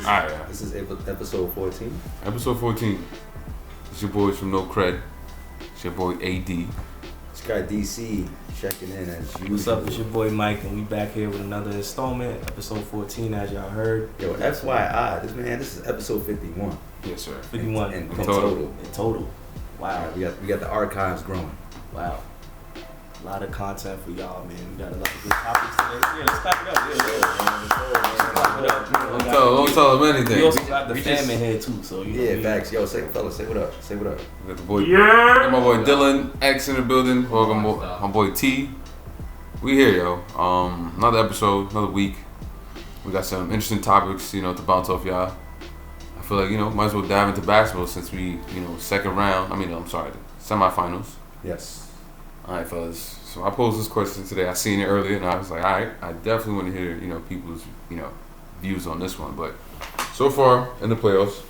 Alright, yeah. This is episode 14. Episode 14. It's your boys from No Cred. It's your boy AD. It's guy DC checking in as usual. What's up? It's your boy Mike, and we back here with another installment, episode 14, as y'all heard. Yo, FYI, this is episode 51. Yes, sir. 51 in total. Wow. We got the archives growing. Wow. A lot of content for y'all, man. We got a lot of good topics today. Yeah, let's clap it up. Don't tell them anything. We also got the fam in here too, so you know. Yeah, facts. Yo, fellas, say what up. Say what up. We got the boy. Yeah. Got my boy Dylan X in the building. Welcome, my boy T. We here, yo. Another episode, another week. We got some interesting topics, to bounce off y'all. I feel like, might as well dive into basketball since we, second round. The semifinals. Yes. All right, fellas. So I posed this question today. I seen it earlier, and I was like, all right, I definitely want to hear, people's, views on this one. But so far in the playoffs,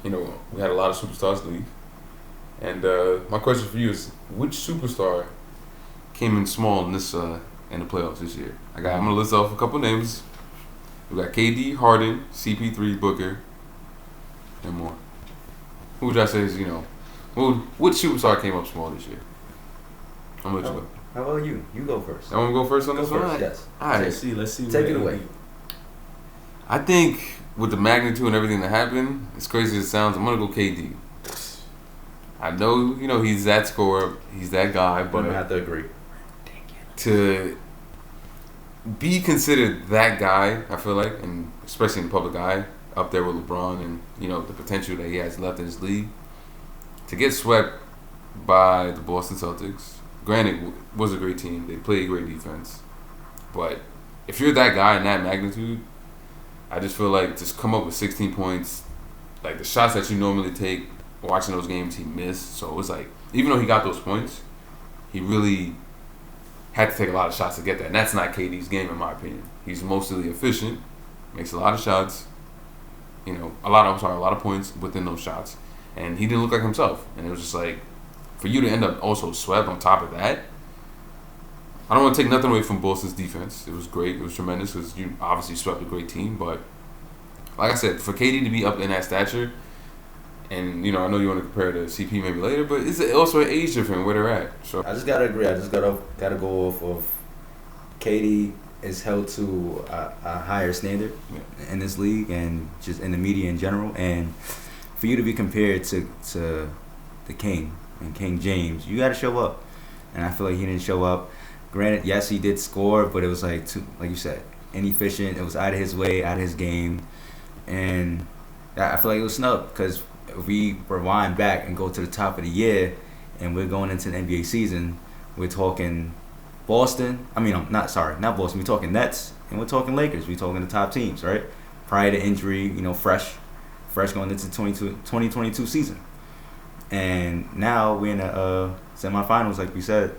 we had a lot of superstars leave. And my question for you is, which superstar came in small in the playoffs this year? I'm gonna list off a couple names. We got KD, Harden, CP3, Booker, and more. Who would I say is, which superstar came up small this year? I'm gonna let you go. How about you? You go first. I want to go first on this one? Yes. All right. Let's see. Take it away. I think with the magnitude and everything that happened, as crazy as it sounds, I'm going to go KD. I know, he's that scorer, he's that guy, but I have to agree. To be considered that guy, I feel like, and especially in the public eye, up there with LeBron and, the potential that he has left in his league, to get swept by the Boston Celtics, granted, was a great team. They played great defense. But if you're that guy in that magnitude, I just feel like just come up with 16 points. Like the shots that you normally take watching those games, he missed. So it was like, even though he got those points, he really had to take a lot of shots to get that. And that's not KD's game, in my opinion. He's mostly efficient, makes a lot of shots, a lot of points within those shots. And he didn't look like himself. And it was just like, for you to end up also swept on top of that, I don't want to take nothing away from Boston's defense. It was great. It was tremendous because you obviously swept a great team. But like I said, for KD to be up in that stature, and I know you want to compare to CP maybe later, but it's also an age difference where they're at. So I just gotta agree. I just gotta go off of KD is held to a higher standard in this league and just in the media in general. And for you to be compared to the King and King James, you got to show up. And I feel like he didn't show up. Granted, yes, he did score, but it was like you said, inefficient. It was out of his way, out of his game. And I feel like it was snubbed because if we rewind back and go to the top of the year and we're going into the NBA season, we're talking Boston. Not Boston. We're talking Nets and we're talking Lakers. We're talking the top teams, right? Prior to injury, fresh going into the 2022 season. And now we're in the semifinals, like we said.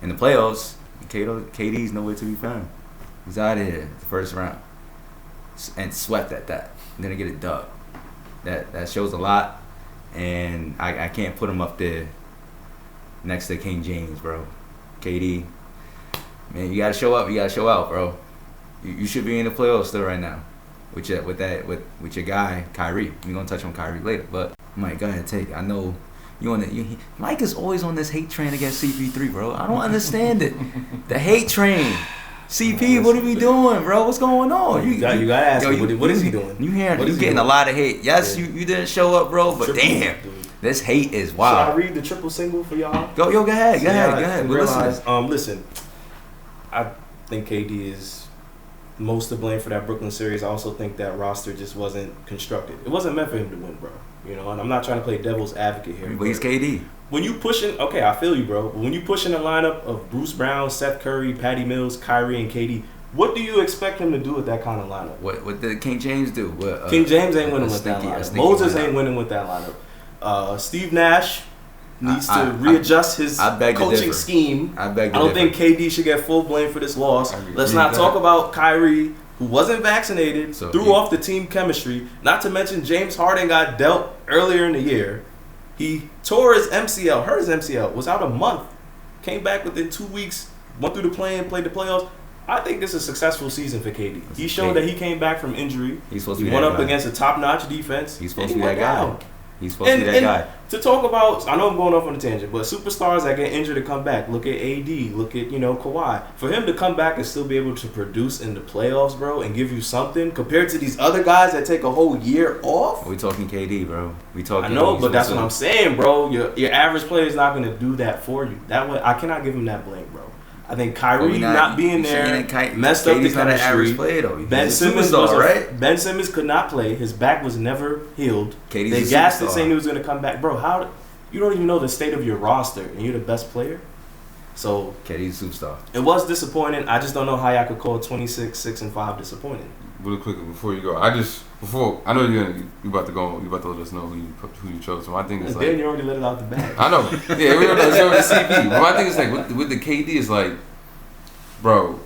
In the playoffs, KD's nowhere to be found. He's out of here the first round. And swept at that. And then get a dub. That shows a lot. And I can't put him up there next to King James, bro. KD, man, you got to show up. You got to show out, bro. You should be in the playoffs still right now. With your guy, Kyrie. We're going to touch on Kyrie later. But, Mike, go ahead, take it. I know Mike is always on this hate train against CP3, bro. I don't understand it. The hate train. CP, what are we doing, bro? What's going on? You gotta ask him, what is he doing? You getting a lot of hate. Yes, you didn't show up, bro, but damn, this hate is wild. Should I read the triple single for y'all? Go ahead. Listen, I think KD is most to blame for that Brooklyn series. I also think that roster just wasn't constructed. It wasn't meant for him to win, bro. And I'm not trying to play devil's advocate here. But he's KD. When you pushing, okay, I feel you, bro. But when you pushing a lineup of Bruce Brown, Seth Curry, Patty Mills, Kyrie, and KD, what do you expect him to do with that kind of lineup? What did King James do? King James ain't winning with that lineup. Moses ain't winning with that lineup. Steve Nash needs to readjust his coaching scheme. I don't think KD should get full blame for this loss. Let's not talk about Kyrie, who wasn't vaccinated, threw off the team chemistry. Not to mention James Harden got dealt earlier in the year. He tore his MCL, hurt his MCL, was out a month, came back within 2 weeks, went through the play-in, played the playoffs. I think this is a successful season for KD. He showed that he came back from injury. He's supposed to be went up against a top-notch defense. He's supposed to be that guy. He's supposed to be that guy. To talk about, I know I'm going off on a tangent, but superstars that get injured and come back. Look at AD. Look at, Kawhi. For him to come back and still be able to produce in the playoffs, bro, and give you something compared to these other guys that take a whole year off. We talking KD, bro. I know, but that's what I'm saying, bro. Your average player is not going to do that for you. That way, I cannot give him that blame, bro. I think Kyrie not being there messed up the chemistry. Not an average player, though. Ben Simmons Ben Simmons could not play. His back was never healed. They gassed it saying he was going to come back. Bro, how you don't even know the state of your roster and you're the best player? So KD's a superstar. It was disappointing. I just don't know how y'all could call 26, 6, and 5 disappointing. Really quickly before you go, I know you about to go. You about to let us know who you chose. So my thing is then you already let it out the bag. I know. Yeah, we already know the CP. But my thing is with the KD is bro.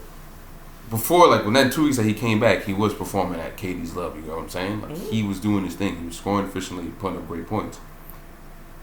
Before when that 2 weeks that he came back, he was performing at KD's level. You know what I'm saying? He was doing his thing. He was scoring efficiently, putting up great points.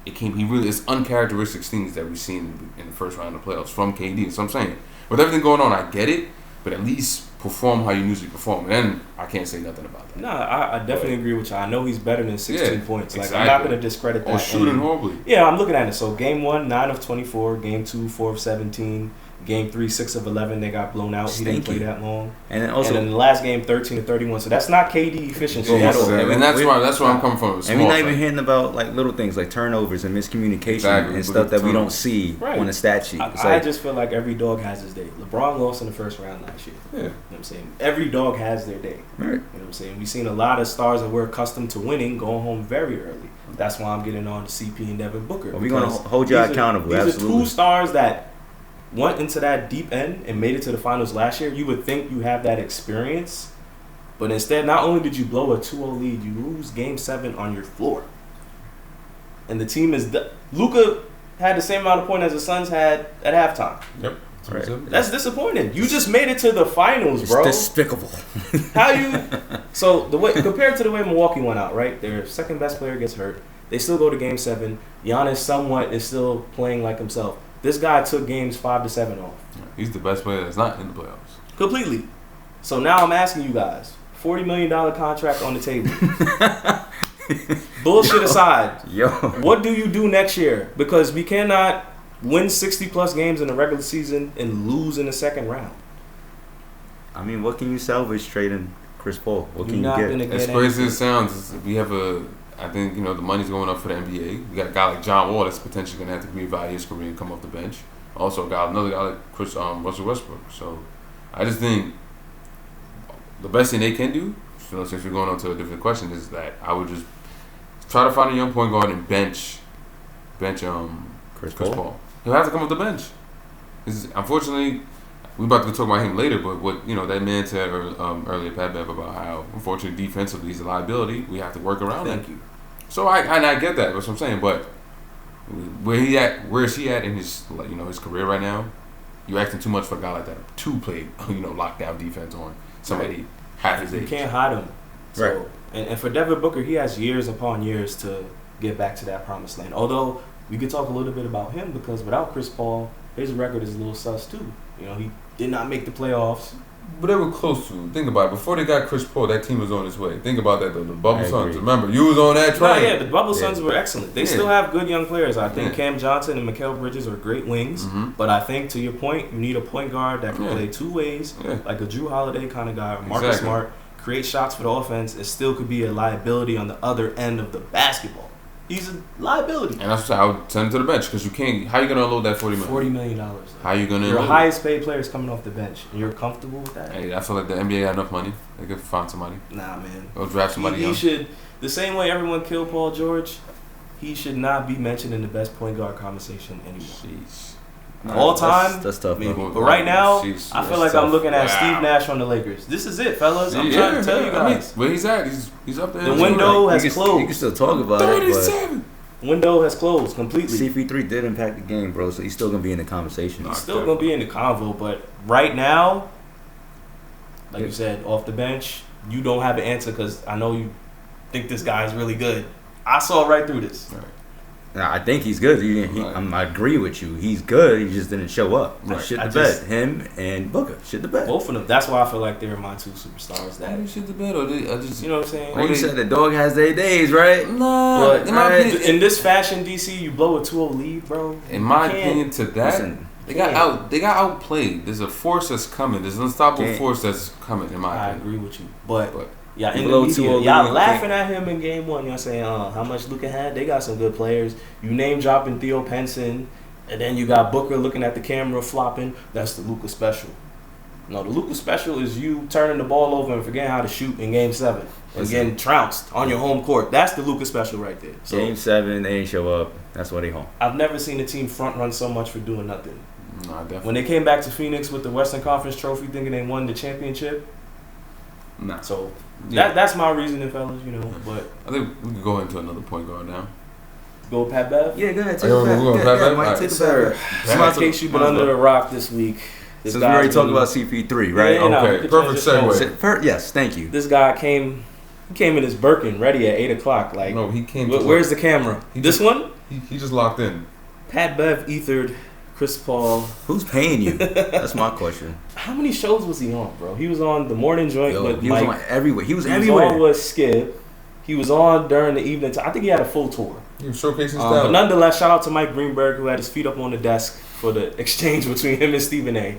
It's uncharacteristic things that we've seen in the first round of the playoffs from KD. So I'm saying, with everything going on, I get it, but at least perform how you usually perform, and then I can't say nothing about that. No, I definitely agree with you. I know he's better than 16 points. Exactly. I'm not going to discredit that. Or shooting horribly. Yeah, I'm looking at it. So game 1, 9 of 24. Game 2, 4 of 17. Game 3, 6 of 11. They got blown out. He didn't play that long. And then the last game, 13 of 31. So that's not KD efficiency at all. And that's where I'm coming from. And we're not even hearing about little things like turnovers and miscommunication and stuff that we don't see on the stat sheet. I just feel like every dog has his day. LeBron lost in the first round last year. Yeah. You know what I'm saying? Every dog has their day. Right. You know what I'm saying? We've seen a lot of stars that we're accustomed to winning going home very early. That's why I'm getting on to CP and Devin Booker. Well, we're going to hold you accountable. These are 2 stars that went into that deep end and made it to the finals last year. You would think you have that experience, but instead, not only did you blow a 2-0 lead, you lose Game 7 on your floor. And the team is Luka had the same amount of points as the Suns had at halftime. Yep. Right. That's disappointing. You just made it to the finals, bro. It's despicable. So the way compared to the way Milwaukee went out, right? Their second best player gets hurt. They still go to Game 7. Giannis somewhat is still playing like himself. This guy took games 5 to 7 off. He's the best player that's not in the playoffs. Completely. So now I'm asking you guys, $40 million contract on the table. Bullshit aside, what do you do next year? Because we cannot win 60-plus games in the regular season and lose in the second round. I mean, what can you salvage trading Chris Paul? What can you get? As crazy as it sounds, I think, the money's going up for the NBA. We got a guy like John Wall that's potentially going to have to reevaluate his career and come off the bench. Also, another guy like Russell Westbrook. So, I just think the best thing they can do, since we're going on to a different question, is that I would just try to find a young point guard and bench Chris Paul. He'll have to come off the bench. Unfortunately, we're about to talk about him later, but what that man said earlier, Pat Bev, about how unfortunately defensively he's a liability. We have to work around Thank you. So I get that. That's what I'm saying. But where is he at in his his career right now? You're acting too much for a guy like that to play lockdown defense on somebody half his age. You can't hide him. So, right. And for Devin Booker, he has years upon years to get back to that promised land. Although we could talk a little bit about him because without Chris Paul, his record is a little sus too. He did not make the playoffs. But they were close to. Think about it. Before they got Chris Paul, that team was on its way. Think about that, though. The Bubble Suns. Remember, you was on that train. Yeah, the Bubble Suns were excellent. They still have good young players. I think Cam Johnson and Mikal Bridges are great wings. Mm-hmm. But I think, to your point, you need a point guard that can play 2 ways, like a Drew Holiday kind of guy, Marcus Smart, create shots for the offense. It still could be a liability on the other end of the basketball. He's a liability. And that's why I would send him to the bench because you can't. How are you going to unload that $40 million? $40 million. How are you going to? Your highest paid player is coming off the bench, and you're comfortable with that? Hey, I feel like the NBA got enough money. They could find somebody. Nah, man. Or draft somebody else. He should. The same way everyone killed Paul George, he should not be mentioned in the best point guard conversation anymore. Jeez. All time, that's tough. Maybe. But right now, I feel like I'm looking at Steve Nash on the Lakers. This is it, fellas. I'm trying to tell you guys. Where he's at, he's up there. The window has closed. You can still talk about 37. It, but window has closed completely. CP3 did impact the game, bro, so he's still going to be in the conversation. He's still going to be in the convo, but right now, like you said, off the bench, you don't have an answer because I know you think this guy is really good. I saw right through this. Right. I think he's good. I agree with you. He's good. He just didn't show up. Right. Shit the bed. Him and Booker. Shit the bed. Both of them. That's why I feel like they're my two superstars. That shit the bed, or I just, you know what I'm saying? Like you said, the dog has their days, right? Nah. But in this fashion, DC, you blow a 2-0 lead, bro. In my opinion, to that. They got outplayed. There's a force that's coming. There's an unstoppable force that's coming. In my opinion, I agree with you, but yeah, in the media, y'all laughing at him in game one. Y'all saying, how much Luka had? They got some good players. You name dropping Theo Pinson, and then you got Booker looking at the camera flopping. That's the Luka special. No, the Luka special is you turning the ball over and forgetting how to shoot in Game 7 and getting trounced on your home court. That's the Luka special right there. So, Game 7, they ain't show up. That's why they home. I've never seen a team front run so much for doing nothing. No, definitely. When they came back to Phoenix with the Western Conference trophy, thinking they won the championship. Nah. So that's my reasoning, fellas. You know, but I think we can go into another point guard now. Go with Pat Bev. Yeah, go ahead. Take the Bev. In case you've been under a rock this week. Since we already talked about CP3, right? Yeah, okay, perfect segue. Yes, thank you. This guy came in his Birkin ready at 8:00. Like, no, he came. Where's the camera? This one? He just locked in. Pat Bev ethered Chris Paul. Who's paying you? That's my question. How many shows was he on, bro? He was on the morning joint with he Mike. Was on everywhere. He was everywhere. He was on with Skip. He was on during the evening. I think he had a full tour. He was showcasing style. But nonetheless, shout out to Mike Greenberg, who had his feet up on the desk for the exchange between him and Stephen A.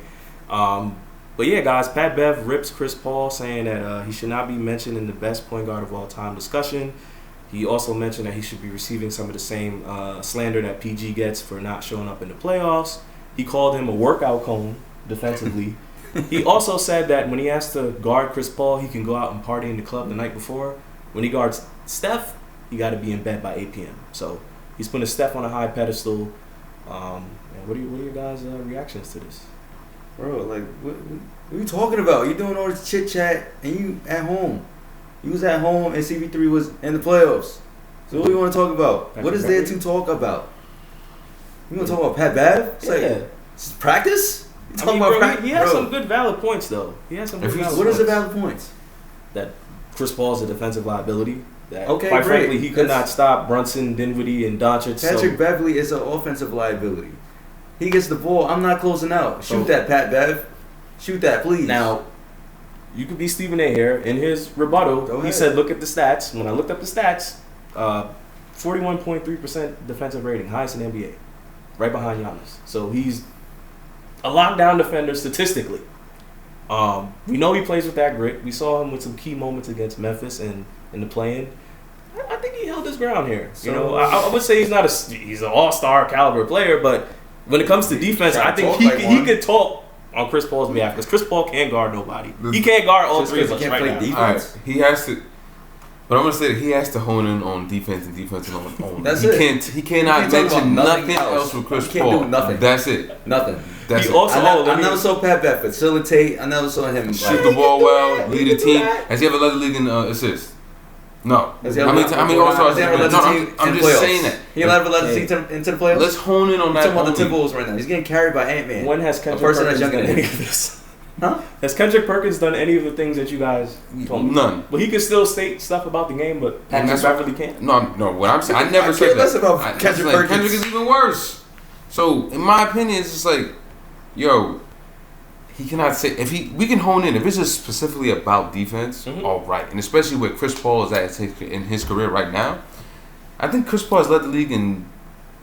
But yeah, guys, Pat Bev rips Chris Paul, saying that he should not be mentioned in the best point guard of all time discussion. He also mentioned that he should be receiving some of the same slander that PG gets for not showing up in the playoffs. He called him a workout cone defensively. He also said that when he has to guard Chris Paul, he can go out and party in the club the night before. When he guards Steph, he got to be in bed by 8 p.m. So he's putting Steph on a high pedestal. And what are your guys' reactions to this? Bro, like, what are you talking about? You doing all this chit chat and you at home. You was at home and CP3 was in the playoffs. So what do you want to talk about? Patrick what is Beverly? There to talk about? You want to talk about Pat Bev? It's like, practice? You talking about practice? He has some good valid points, though. What is the valid points? That Chris Paul's a defensive liability. That, quite frankly, he could not stop Brunson, Dinwiddie, and Doncic. Patrick Beverly is an offensive liability. He gets the ball. I'm not closing out. Shoot that, Pat Bev. Shoot that, please. Now, you could be Stephen A. here. In his rebuttal, he said, look at the stats. When I looked up the stats, 41.3% defensive rating, highest in NBA. Right behind Giannis. So he's a lockdown defender statistically. We know he plays with that grit. We saw him with some key moments against Memphis and in the play-in. I think he held his ground here. So, I would say he's an all-star caliber player, but when it comes to defense, I think he could talk on Chris Paul's behalf because Chris Paul can't guard nobody. He can't guard all three of us right now. Defense. Right. He has to. But I'm gonna say that he has to hone in on defense and defense alone. That's it. He cannot mention nothing else with Chris Paul. He can't do nothing. That's it. Nothing. That's it. Also, I never saw Pat Bev facilitate. I never saw him shoot the ball well, lead a team. Has he ever led the league in assists? No. How many All-Stars? I'm just saying that. He ever led the team into the playoffs? Let's hone in on that. He's talking about the Timberwolves right now. He's getting carried by Ant-Man. When has Kendrick Perkins done any of this? Huh? Has Kendrick Perkins done any of the things that you guys told me? None. But he can still state stuff about the game, but Patrick Beverly can't. No. What I'm saying, I never said that. About Kendrick Perkins. Kendrick is even worse. So, in my opinion, it's just like, yo, he cannot say we can hone in if it's just specifically about defense. All right, and especially where Chris Paul is at in his career right now. I think Chris Paul has led the league in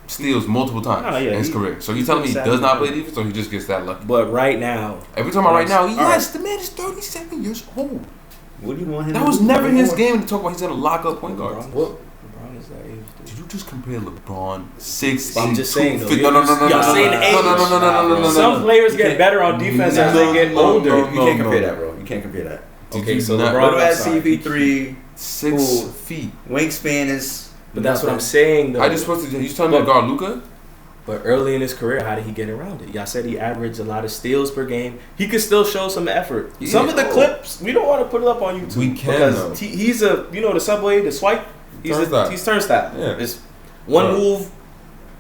steals multiple times in his career. So you telling me he does not play defense, or he just gets that lucky? But right now, every time right now, yes, the man is 37 years old. What do you want him? That was never his game to talk about. He's gonna lock up point guards. LeBron is that age. Did you just compare LeBron 6'8"? I'm just saying. No. Some players get better on defense as they get older. You can't compare that, bro. You can't compare that. Okay, so LeBron has CP3, 6 feet. Wingspan is. But that's what I'm saying, though. I just supposed to. You telling me to guard Luka? But early in his career, how did he get around it? Y'all said he averaged a lot of steals per game. He could still show some effort. Yeah. Some of the clips we don't want to put it up on YouTube. We can because he's the subway, the swipe. He's turnstile. Yeah. It's one move.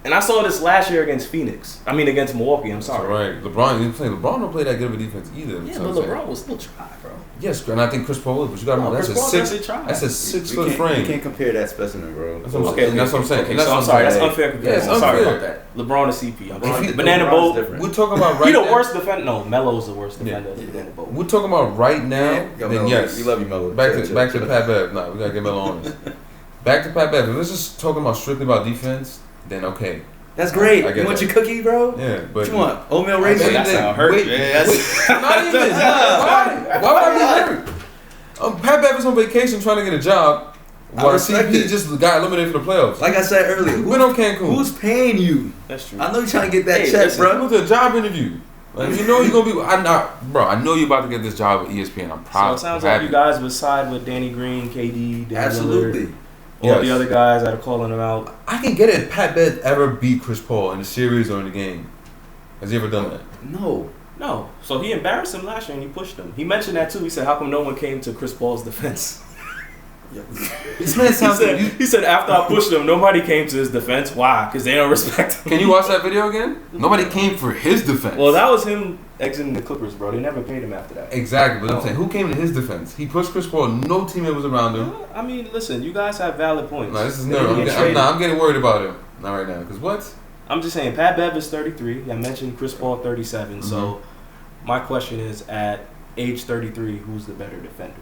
And I saw this last year against Milwaukee. I'm sorry. That's right. LeBron don't play that good of a defense either. Yeah, but LeBron will still try, bro. Yes, and I think Chris Paul is, but you got to remember that's a 6 foot frame. You can't compare that specimen, bro. That's what I'm saying. Okay, so I'm sorry, that's unfair. Yeah, I'm sorry about that. LeBron is CP. Banana boat. We're talking about right now. He the worst defender. No, Melo's the worst defender of the Banana boat. We're talking about right now. Then yes, we love you, Melo. Back to Pat Bev. No, we gotta get Melo on this. Back to Pat Bev. If we're just talking about strictly about defense, then okay. That's great. You want your cookie, bro? Yeah, but what you want? Oatmeal raisin? That's how it hurt. Not even. Why would I be hurt? Pat Bev is on vacation trying to get a job. While CP just got eliminated for the playoffs. Like I said earlier, we've been on Cancun. Who's paying you? That's true. I know you're trying to get that check, bro. Go to a job interview. Like, you know you're gonna be. I know you're about to get this job at ESPN. I'm proud. So it sounds like you guys would side with Danny Green, KD, Danny absolutely. Lillard, all the other guys that are calling him out. I can get it. If Pat Bev ever beat Chris Paul in a series or in a game, has he ever done that? No. So he embarrassed him last year and he pushed him. He mentioned that too. He said, "How come no one came to Chris Paul's defense?" This man sounds he said after I pushed him, nobody came to his defense. Why? Because they don't respect him. Can you watch that video again? Nobody came for his defense. Well, that was him exiting the Clippers, bro. They never paid him after that. Exactly, but I'm saying, who came to his defense? He pushed Chris Paul. No teammate was around him. I mean, listen, you guys have valid points. No, this is never. I'm getting worried about him. Not right now. Because what? I'm just saying, Pat Bev is 33. I mentioned Chris Paul 37. Mm-hmm. So my question is, at age 33, who's the better defender?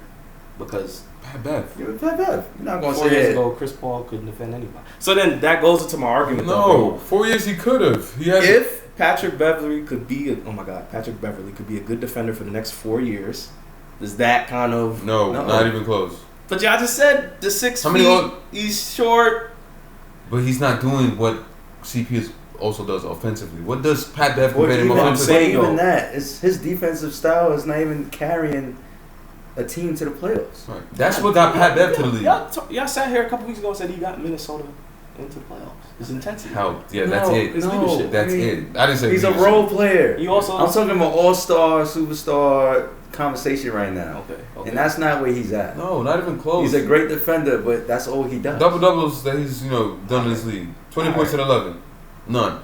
Because Pat Bev. You're Pat Bev. You're not going to say 4 years ago, Chris Paul couldn't defend anybody. So then that goes into my argument. No, 4 years he could have. If Patrick Beverly could be Patrick Beverly could be a good defender for the next 4 years. Is that kind of no, not even close. But y'all just said the 6 feet. He's short, but he's not doing what CP also does offensively. What does Pat Bev compare him offensively? Even that, his defensive style is not even carrying a team to the playoffs. Right. That's what got Pat Bev to the league. Y'all sat here a couple weeks ago and said he got Minnesota into the playoffs. His intensity. That's it. His leadership. That's it. I didn't say he's leadership. a role player. I'm talking about all-star, superstar conversation right now. Okay. And that's not where he's at. No, not even close. He's a great defender, but that's all he does. Double-doubles that he's done in this league. 20 points and 11. None.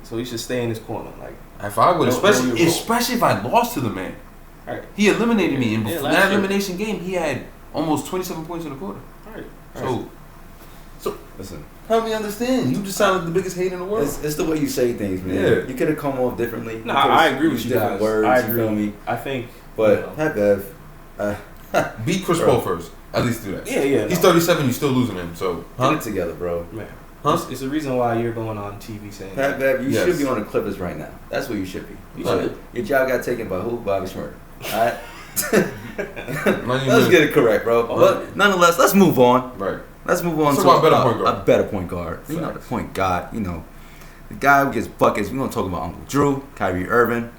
So he should stay in his corner. Like if I would, especially if I lost to the man. Right. He eliminated me, and before that elimination game, he had almost 27 points in the quarter. All right. So listen, help me understand. You just sound like the biggest hater in the world. It's the way you say things, man. Yeah. You could have come off differently. No, I agree with you different guys. words. I agree. You feel me? I think, but Pat Bev, beat Chris Paul first. At least do that. Yeah. He's 37. You're still losing him. So get it together, bro. Man. Huh? It's the reason why you're going on TV saying Pat Bev, you should be on the Clippers right now. That's where you should be. You should. Your job got taken by who? Bobby Schmurda. All right. Let's get it correct, bro. But nonetheless, let's move on. Right. Let's move on to a better point guard. You know, the point guard. You know, the guy who gets buckets. We're gonna talk about Uncle Drew, Kyrie Irving.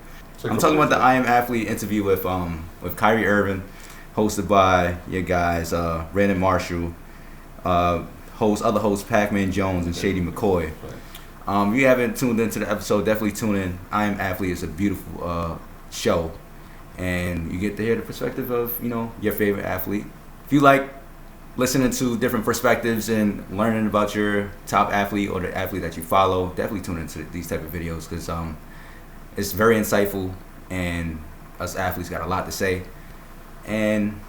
I'm talking about the I Am Athlete interview with Kyrie Irving, hosted by your guys, Brandon Marshall, other hosts Pac-Man Jones and Shady McCoy. If you haven't tuned into the episode, definitely tune in. I Am Athlete is a beautiful show, and you get to hear the perspective of your favorite athlete. If you like listening to different perspectives and learning about your top athlete or the athlete that you follow, definitely tune into these type of videos because it's very insightful, and us athletes got a lot to say. And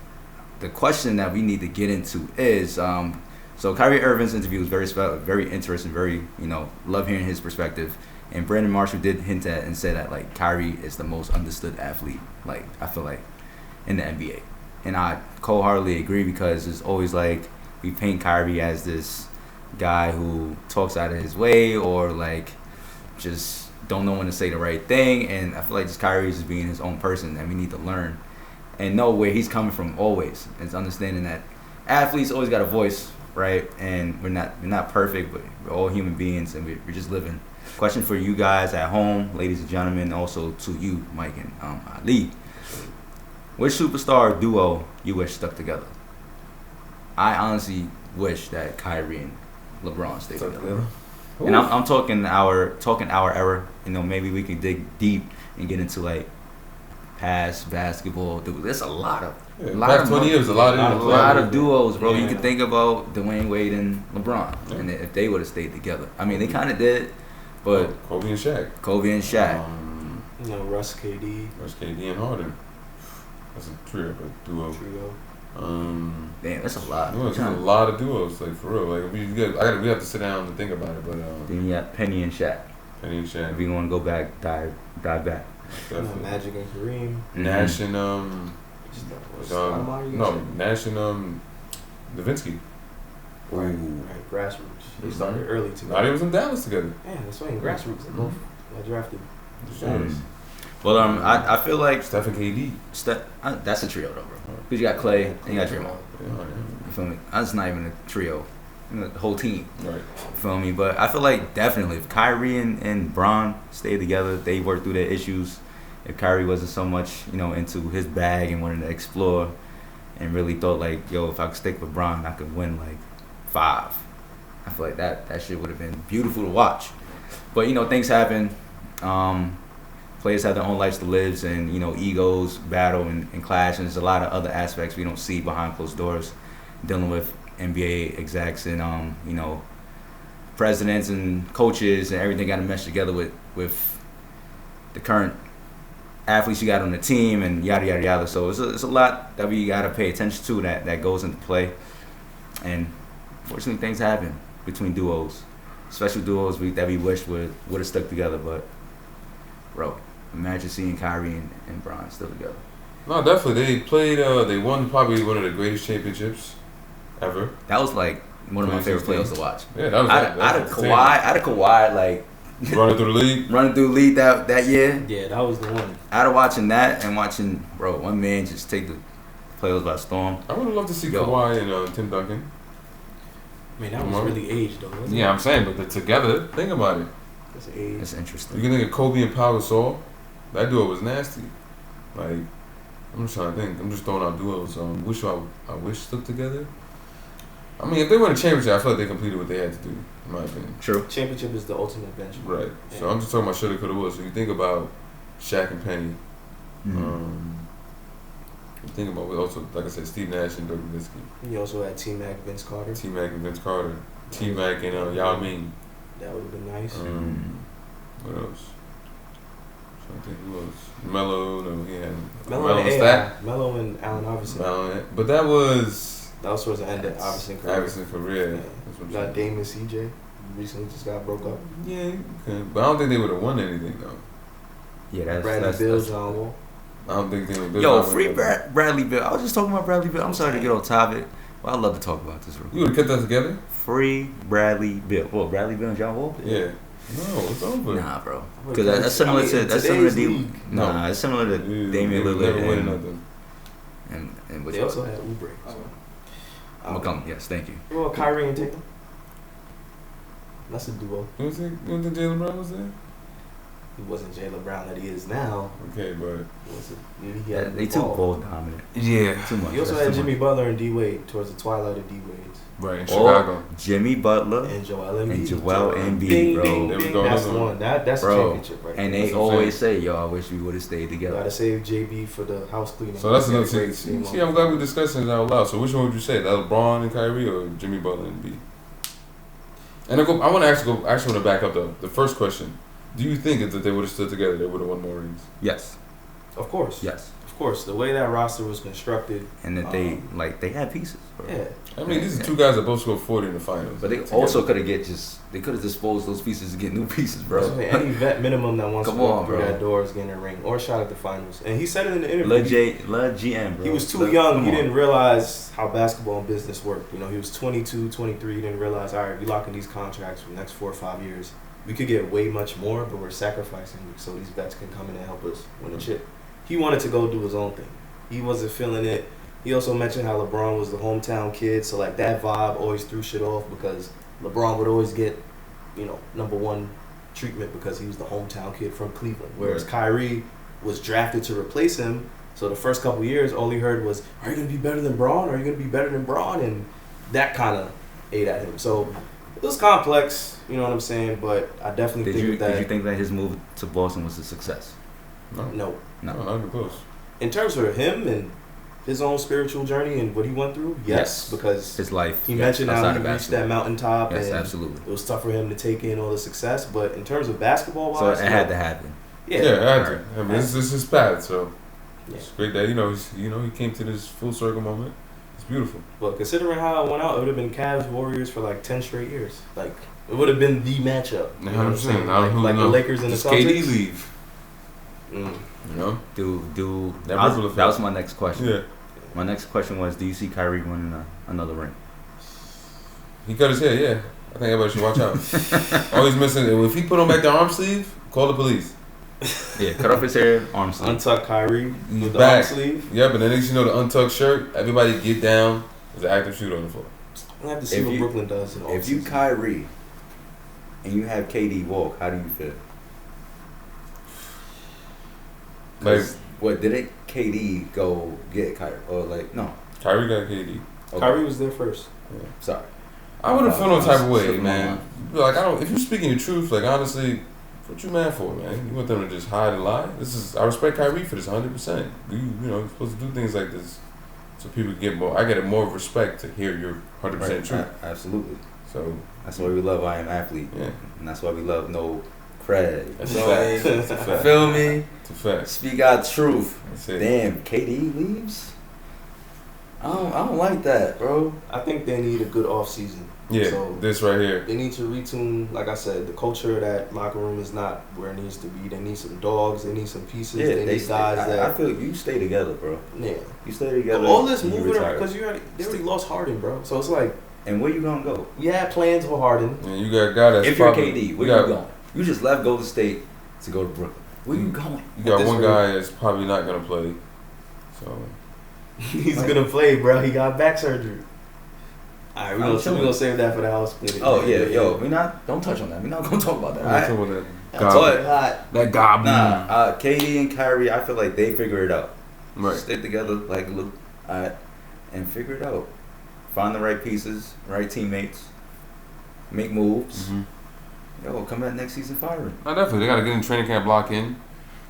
the question that we need to get into is, so Kyrie Irving's interview was very interesting, very, love hearing his perspective. And Brandon Marshall did hint at and say that, like, Kyrie is the most understood athlete, like, I feel like, in the NBA. And I wholeheartedly agree because it's always like we paint Kyrie as this guy who talks out of his way or, like, just don't know when to say the right thing. And I feel like just Kyrie is just being his own person, and we need to learn and know where he's coming from always. It's understanding that athletes always got a voice, right? And we're not perfect, but we're all human beings, and we're just living. Question for you guys at home, ladies and gentlemen, also to you, Mike and Ali. Which superstar duo you wish stuck together? I honestly wish that Kyrie and LeBron stayed together. And I'm talking our era. Maybe we can dig deep and get into like past basketball. There's a lot of past 20 years, a lot of duos, bro. You can think about Dwayne Wade and LeBron, and if they would have stayed together. I mean, they kind of did, but Kobe and Shaq. Russ, KD, and Harden. That's a trio, but duo. Damn, that's a lot. There's a lot of duos, like for real. Like we have to sit down and think about it. But then you got Penny and Shaq. If you want to go back, dive back. Magic and Kareem. Nash and Nash and Nowitzki. Right, grassroots. They started early together. They was in Dallas together. Yeah, that's right. Grassroots. They both got drafted. Well, I feel like Steph and KD. That's a trio though, bro. Because you got Clay and you got Draymond. You feel me? That's not even a trio. The whole team. Right. You feel me? But I feel like definitely if Kyrie and Bron stayed together, they worked through their issues. If Kyrie wasn't so much, into his bag and wanted to explore and really thought like, yo, if I could stick with Bron, I could win like 5. I feel like that shit would have been beautiful to watch. But, things happen. Players have their own lives to live, and egos battle and clash, and there's a lot of other aspects we don't see behind closed doors, dealing with NBA execs and presidents and coaches and everything got to mesh together with the current athletes you got on the team and yada yada yada. So it's a lot that we got to pay attention to that goes into play, and unfortunately things happen between duos, special duos that we wish would have stuck together, but bro. Imagine seeing Kyrie and Bron still together. No, definitely. They played. They won probably one of the greatest championships ever. That was like one of my favorite players to watch. Yeah, that was. Out of Kawhi, like running through the league that year. Yeah, that was the one. Out of watching that and watching, one man just take the playoffs by storm. I would have loved to see Kawhi and Tim Duncan. I mean, that was really aged though. Wasn't it? I'm saying, but they're together. Think about it. That's age. That's interesting. You can think of Kobe and Pau Gasol. That duo was nasty. Like, I'm just trying to think. I'm just throwing out duos. I wish stuck together. I mean, if they win a championship, I feel like they completed what they had to do, in my opinion. True. Championship is the ultimate benchmark. Right. Yeah. So I'm just talking about shoulda, coulda, woulda. So you think about Shaq and Penny. You think about also, like I said, Steve Nash and Dirk Nowitzki. You also had T-Mac, Vince Carter. T-Mac and Yao Ming. That would have been nice. What else? I think who else? Melo. No, he had Melo and Allen Iverson. But that was towards the end of Iverson career. Yeah. Got Dame and CJ. Recently just got broke up. Yeah, but I don't think they would have won anything though. Yeah, that's Bill, John Wall. I don't think they would. Yo, free Bradley Bill. I was just talking about Bradley Bill. I'm sorry to get on topic, but I'd love to talk about this. You would have kept that together? Free Bradley Bill. What, Bradley Bill and John Wall? Yeah. No, it's over. Nah, bro. Because that's similar to it's similar to Damian Lillard. Never win nothing. And they also had Oubre. McCollum, yes, thank you. Well, Kyrie and Tatum. That's a duo. You don't think Jaylen Brown was there? He wasn't Jaylen Brown that he is now. Okay, but they too ball dominant. Yeah, too much. He also had Jimmy Butler and D Wade towards the twilight of D Wade's. Right, in Chicago. Jimmy Butler and Joel Embiid. Bing, bro. There we go. That's the one. That's a championship, right? And they always say, "Yo, I wish we would have stayed together." Gotta save JB for the house cleaning. So that's another thing. See, I'm glad we're discussing that out loud. So which one would you say? That LeBron and Kyrie or Jimmy Butler and Embiid? And I want to actually want to back up though. The first question: do you think that they would have stood together, they would have won more rings? Yes. Of course. Yes. Of course, the way that roster was constructed, and that they had pieces. Bro. Yeah, I mean these are two guys that both scored 40 in the finals. But they also could have disposed those pieces to get new pieces, bro. Any vet minimum that wants to walk through that door is getting a ring or a shot at the finals. And he said it in the interview. GM, bro. He was too young. He didn't realize how basketball and business worked. He was 22, 23. He didn't realize, all right, we locking these contracts for the next 4 or 5 years. We could get way much more, but we're sacrificing so these vets can come in and help us win a chip. He wanted to go do his own thing. He wasn't feeling it. He also mentioned how LeBron was the hometown kid, so like that vibe always threw shit off because LeBron would always get, number one treatment because he was the hometown kid from Cleveland. Whereas Kyrie was drafted to replace him, so the first couple years all he heard was, "Are you gonna be better than Bron? Are you gonna be better than Bron?" And that kind of ate at him. So it was complex, you know what I'm saying? But I definitely think that. Did you think that his move to Boston was a success? No, not even close. In terms of him and his own spiritual journey and what he went through, yes. Because his life. He mentioned how he reached that mountaintop. Yes, and absolutely. It was tough for him to take in all the success, but in terms of basketball-wise, so it had to happen. Yeah, it had to. I mean, this is his path, so. Yeah. It's great that he came to this full circle moment. It's beautiful. But considering how it went out, it would have been Cavs Warriors for like 10 straight years. Like it would have been the matchup. You know what I'm saying? Like the Lakers and the Celtics. KD leave. You know, that was my next question. Yeah. My next question was, do you see Kyrie winning another ring? He cut his hair, yeah. I think everybody should watch out. All he's missing, if he put on back the arm sleeve, call the police. Yeah, cut off his hair, arm sleeve. Untuck Kyrie with the back. arm sleeve. Yeah, but then the untucked shirt, everybody get down. There's an active shooter on the floor. I have to see what Brooklyn does. If you Kyrie and you have KD walk, how do you feel? Like, what did it? KD go get Kyrie or like no? Kyrie got KD. Okay. Kyrie was there first. Yeah. Sorry, I wouldn't feel no type of way, man. Like if you're speaking the truth, like honestly, what you mad for, man? You want them to just hide and lie? I respect Kyrie for this 100%. You're supposed to do things like this so people get more. I get more respect to hear your 100% truth. Absolutely. So that's why we love I Am Athlete. Yeah, and that's why we love No Craig. That's a fact. Feel me? It's a fact. Speak out truth. That's it. Damn, KD leaves? I don't like that, bro. I think they need a good off season. Yeah, so this right here. They need to retune. Like I said, the culture of that locker room is not where it needs to be. They need some dogs. They need some pieces. Yeah, they need guys that. I feel you stay together, bro. Yeah, you stay together. But all this moving because they already lost Harden, bro. So it's like. And where you gonna go? You had plans for Harden. Yeah, you got a guy that's. If you're KD, where you going? You just left Golden State to go to Brooklyn. Where you going? You got one guy that's probably not gonna play. So. He's gonna play, bro. He got back surgery. All right, we're gonna save that for the house. Oh yeah, yo, don't touch on that. We're not gonna talk about that. That goblin. Nah, KD and Kyrie, I feel like they figure it out. Right. Stick together, like look, and figure it out. Find the right pieces, right teammates, make moves. Mm-hmm. Yo, come back next season firing. No, definitely. They gotta get in training camp, lock in.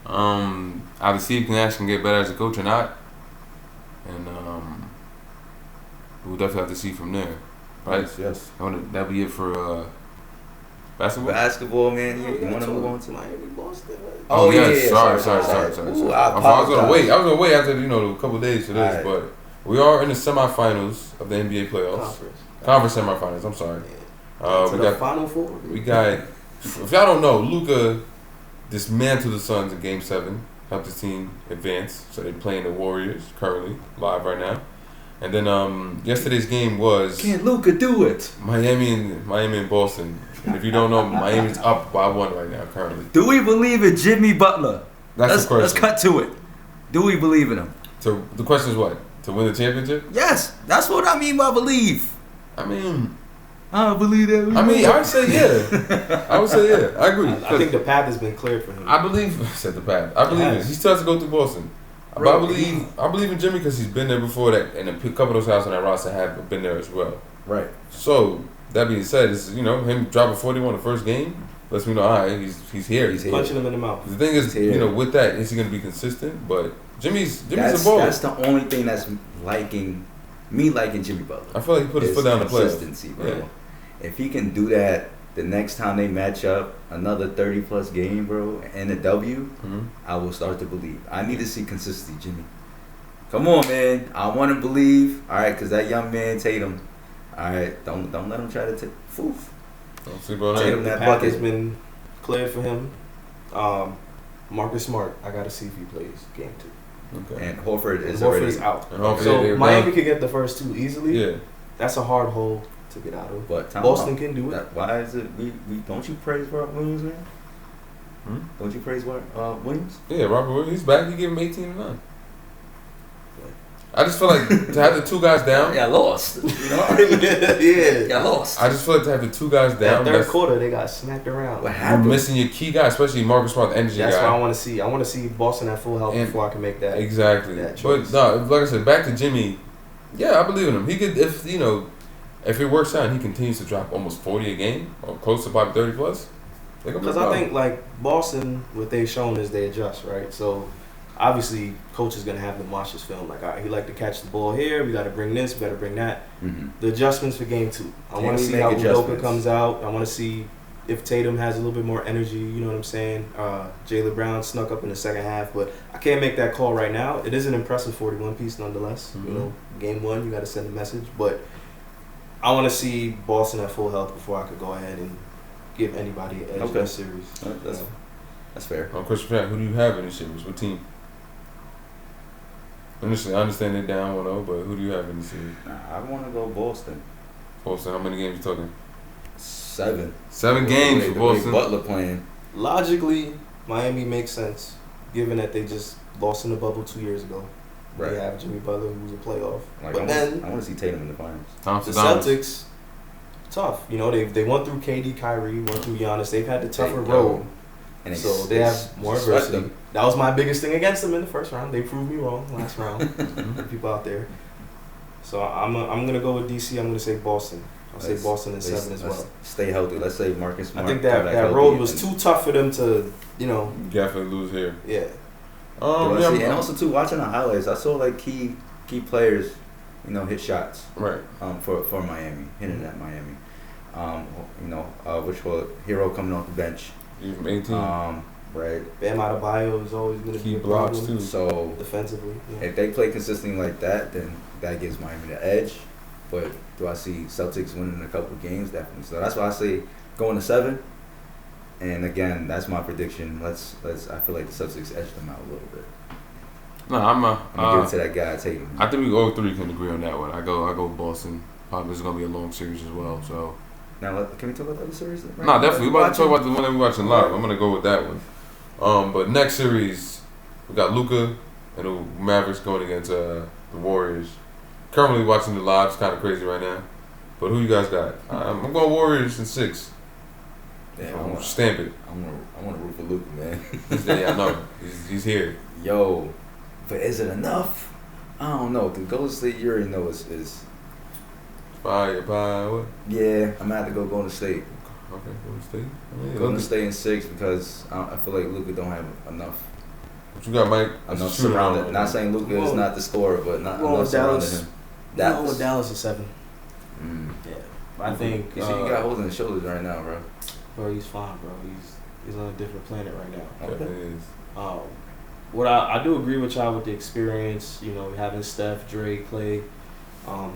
Either Steve Nash can get better as a coach or not. And we'll definitely have to see from there. Right? Yes. That'll be it for basketball? Basketball, man. You want to move on to Miami, Boston? Oh, yeah. Sorry. Ooh, I was gonna wait after a couple of days for this, right. But we are in the semifinals of the NBA playoffs. Conference semifinals. I'm sorry. We got Final Four. We got. If y'all don't know, Luka dismantled the Suns in Game 7. Helped his team advance. So they're playing the Warriors currently live right now. And then yesterday's game was. Can Luka do it? Miami and Boston. And if you don't know, Miami's up by 1 right now currently. Do we believe in Jimmy Butler? That's the question. Let's cut to it. Do we believe in him? So the question is what? To win the championship? Yes, that's what I mean by believe. I mean, I don't believe that. I would say yeah. I would say yeah. I agree. I think the path has been cleared for him. I believe. I said the path. I believe it. He still has to go through Boston. Bro, I believe in Jimmy because he's been there before. That and a couple of those guys on that roster have been there as well. Right. So that being said, it's him dropping 41 the first game lets me know all right, he's here. He's punching him in the mouth. The thing is, with that, is he going to be consistent? But Jimmy's a baller. That's the only thing that's liking Jimmy Butler. I feel like he put his foot down the play. Consistency, bro. Yeah. If he can do that the next time they match up, another 30-plus game, bro, and a W, I will start to believe. I need to see consistency, Jimmy. Come on, man. I want to believe. All right, because that young man, Tatum, all right, don't let him try to take foof. Don't sleep on that. Tatum, that bucket has been cleared for him. Marcus Smart, I got to see if he plays game 2. Okay. And Horford is out. So Miami could get the first 2 easily. Yeah. That's a hard hole to get out of. But Boston can do it. Why is it? We don't you praise Robert Williams, man? Don't you praise Williams? Yeah, Robert Williams. He's back. You give him 18-9. I just feel like to have the 2 guys down. Yeah, lost. Yeah, lost. I just feel like to have the 2 guys down. That third quarter, they got smacked around. What happened? You're missing your key guy, especially Marcus Smart, the energy guy. That's what I want to see. I want to see Boston at full health before I can make that. Exactly. But no, like I said, back to Jimmy. Yeah, I believe in him. He could, if it works out and he continues to drop almost 40 a game or close to about 30 plus. Because I think Boston, what they've shown is they adjust, right? So obviously, coach is gonna have them watch this film. Like, all right, he like to catch the ball here. We got to bring this. We got to bring that. The adjustments for game 2. I want to see how Udoka comes out. I want to see if Tatum has a little bit more energy, you know what I'm saying? Jaylen Brown snuck up in the second half, but I can't make that call right now. It is an impressive 41 piece nonetheless. Mm-hmm. You know, game one, you got to send a message, but I want to see Boston at full health before I could go ahead and give anybody an edge in the series. That's fair. Christian Pat, who do you have in the series? What team? I understand they're down 1-0, but who do you have in the series? I want to go Boston. Boston, how many games you talking? 7. 7 games for Boston. Butler playing. Logically, Miami makes sense, given that they just lost in the bubble 2 years ago. Right. They have Jimmy Butler, who's a playoff. Like, but I want to see Tatum in the finals. The Celtics, tough. You know, they went through KD, Kyrie, went through Giannis. They've had the tougher road. And so they have more adversity. That was my biggest thing against them in the first round. They proved me wrong last round. For people out there. So I'm gonna go with DC. I'm gonna say Boston. I'll say Boston in 7 as well. Stay healthy. Let's say Marcus Smart. I think that road was too tough for them to, you know. Definitely lose here. Yeah. And also too, watching the highlights, I saw like key players, you know, hit shots. Right. For Miami, hitting at Miami. Which was Hero coming off the bench. Even 18. Right. Bam Adebayo is always going to be a blocks problem. too. So defensively, if they play consistently like that, then that gives Miami the edge. But do I see Celtics winning a couple of games? Definitely. So that's why I say going to 7. And again, that's my prediction. Let's. I feel like the Celtics edged them out a little bit. No, I'm gonna give it to that guy Tatum. I think we all 3 can agree on that one. I go Boston. Probably it's gonna be a long series as well. So now, can we talk about the other series? Right? No, definitely. We're about to talk about the one that we're watching live. I'm gonna go with that one. But next series, we got Luka and the Mavericks going against the Warriors. Currently watching the live. It's kind of crazy right now. But who you guys got? I'm going Warriors in 6. Yeah, I'm gonna stamp it. I want to root for Luka, man. Yeah, I know. He's here. Yo, but is it enough? I don't know. The Golden State, you already know, is Fire, what? Yeah, I'm gonna have to go Golden State. Okay, Golden State. Golden State in 6 because I feel like Luka don't have enough. What you got, Mike? Enough surrounded. Not saying Luka is not the scorer, but not enough surrounding him. Dallas. With Dallas is 7. Yeah, I think. You see, you got holes in his shoulders right now, bro. Bro, he's fine, bro. He's on a different planet right now. Okay. It is. What I do agree with y'all with the experience. You know, having Steph, Dre, Clay.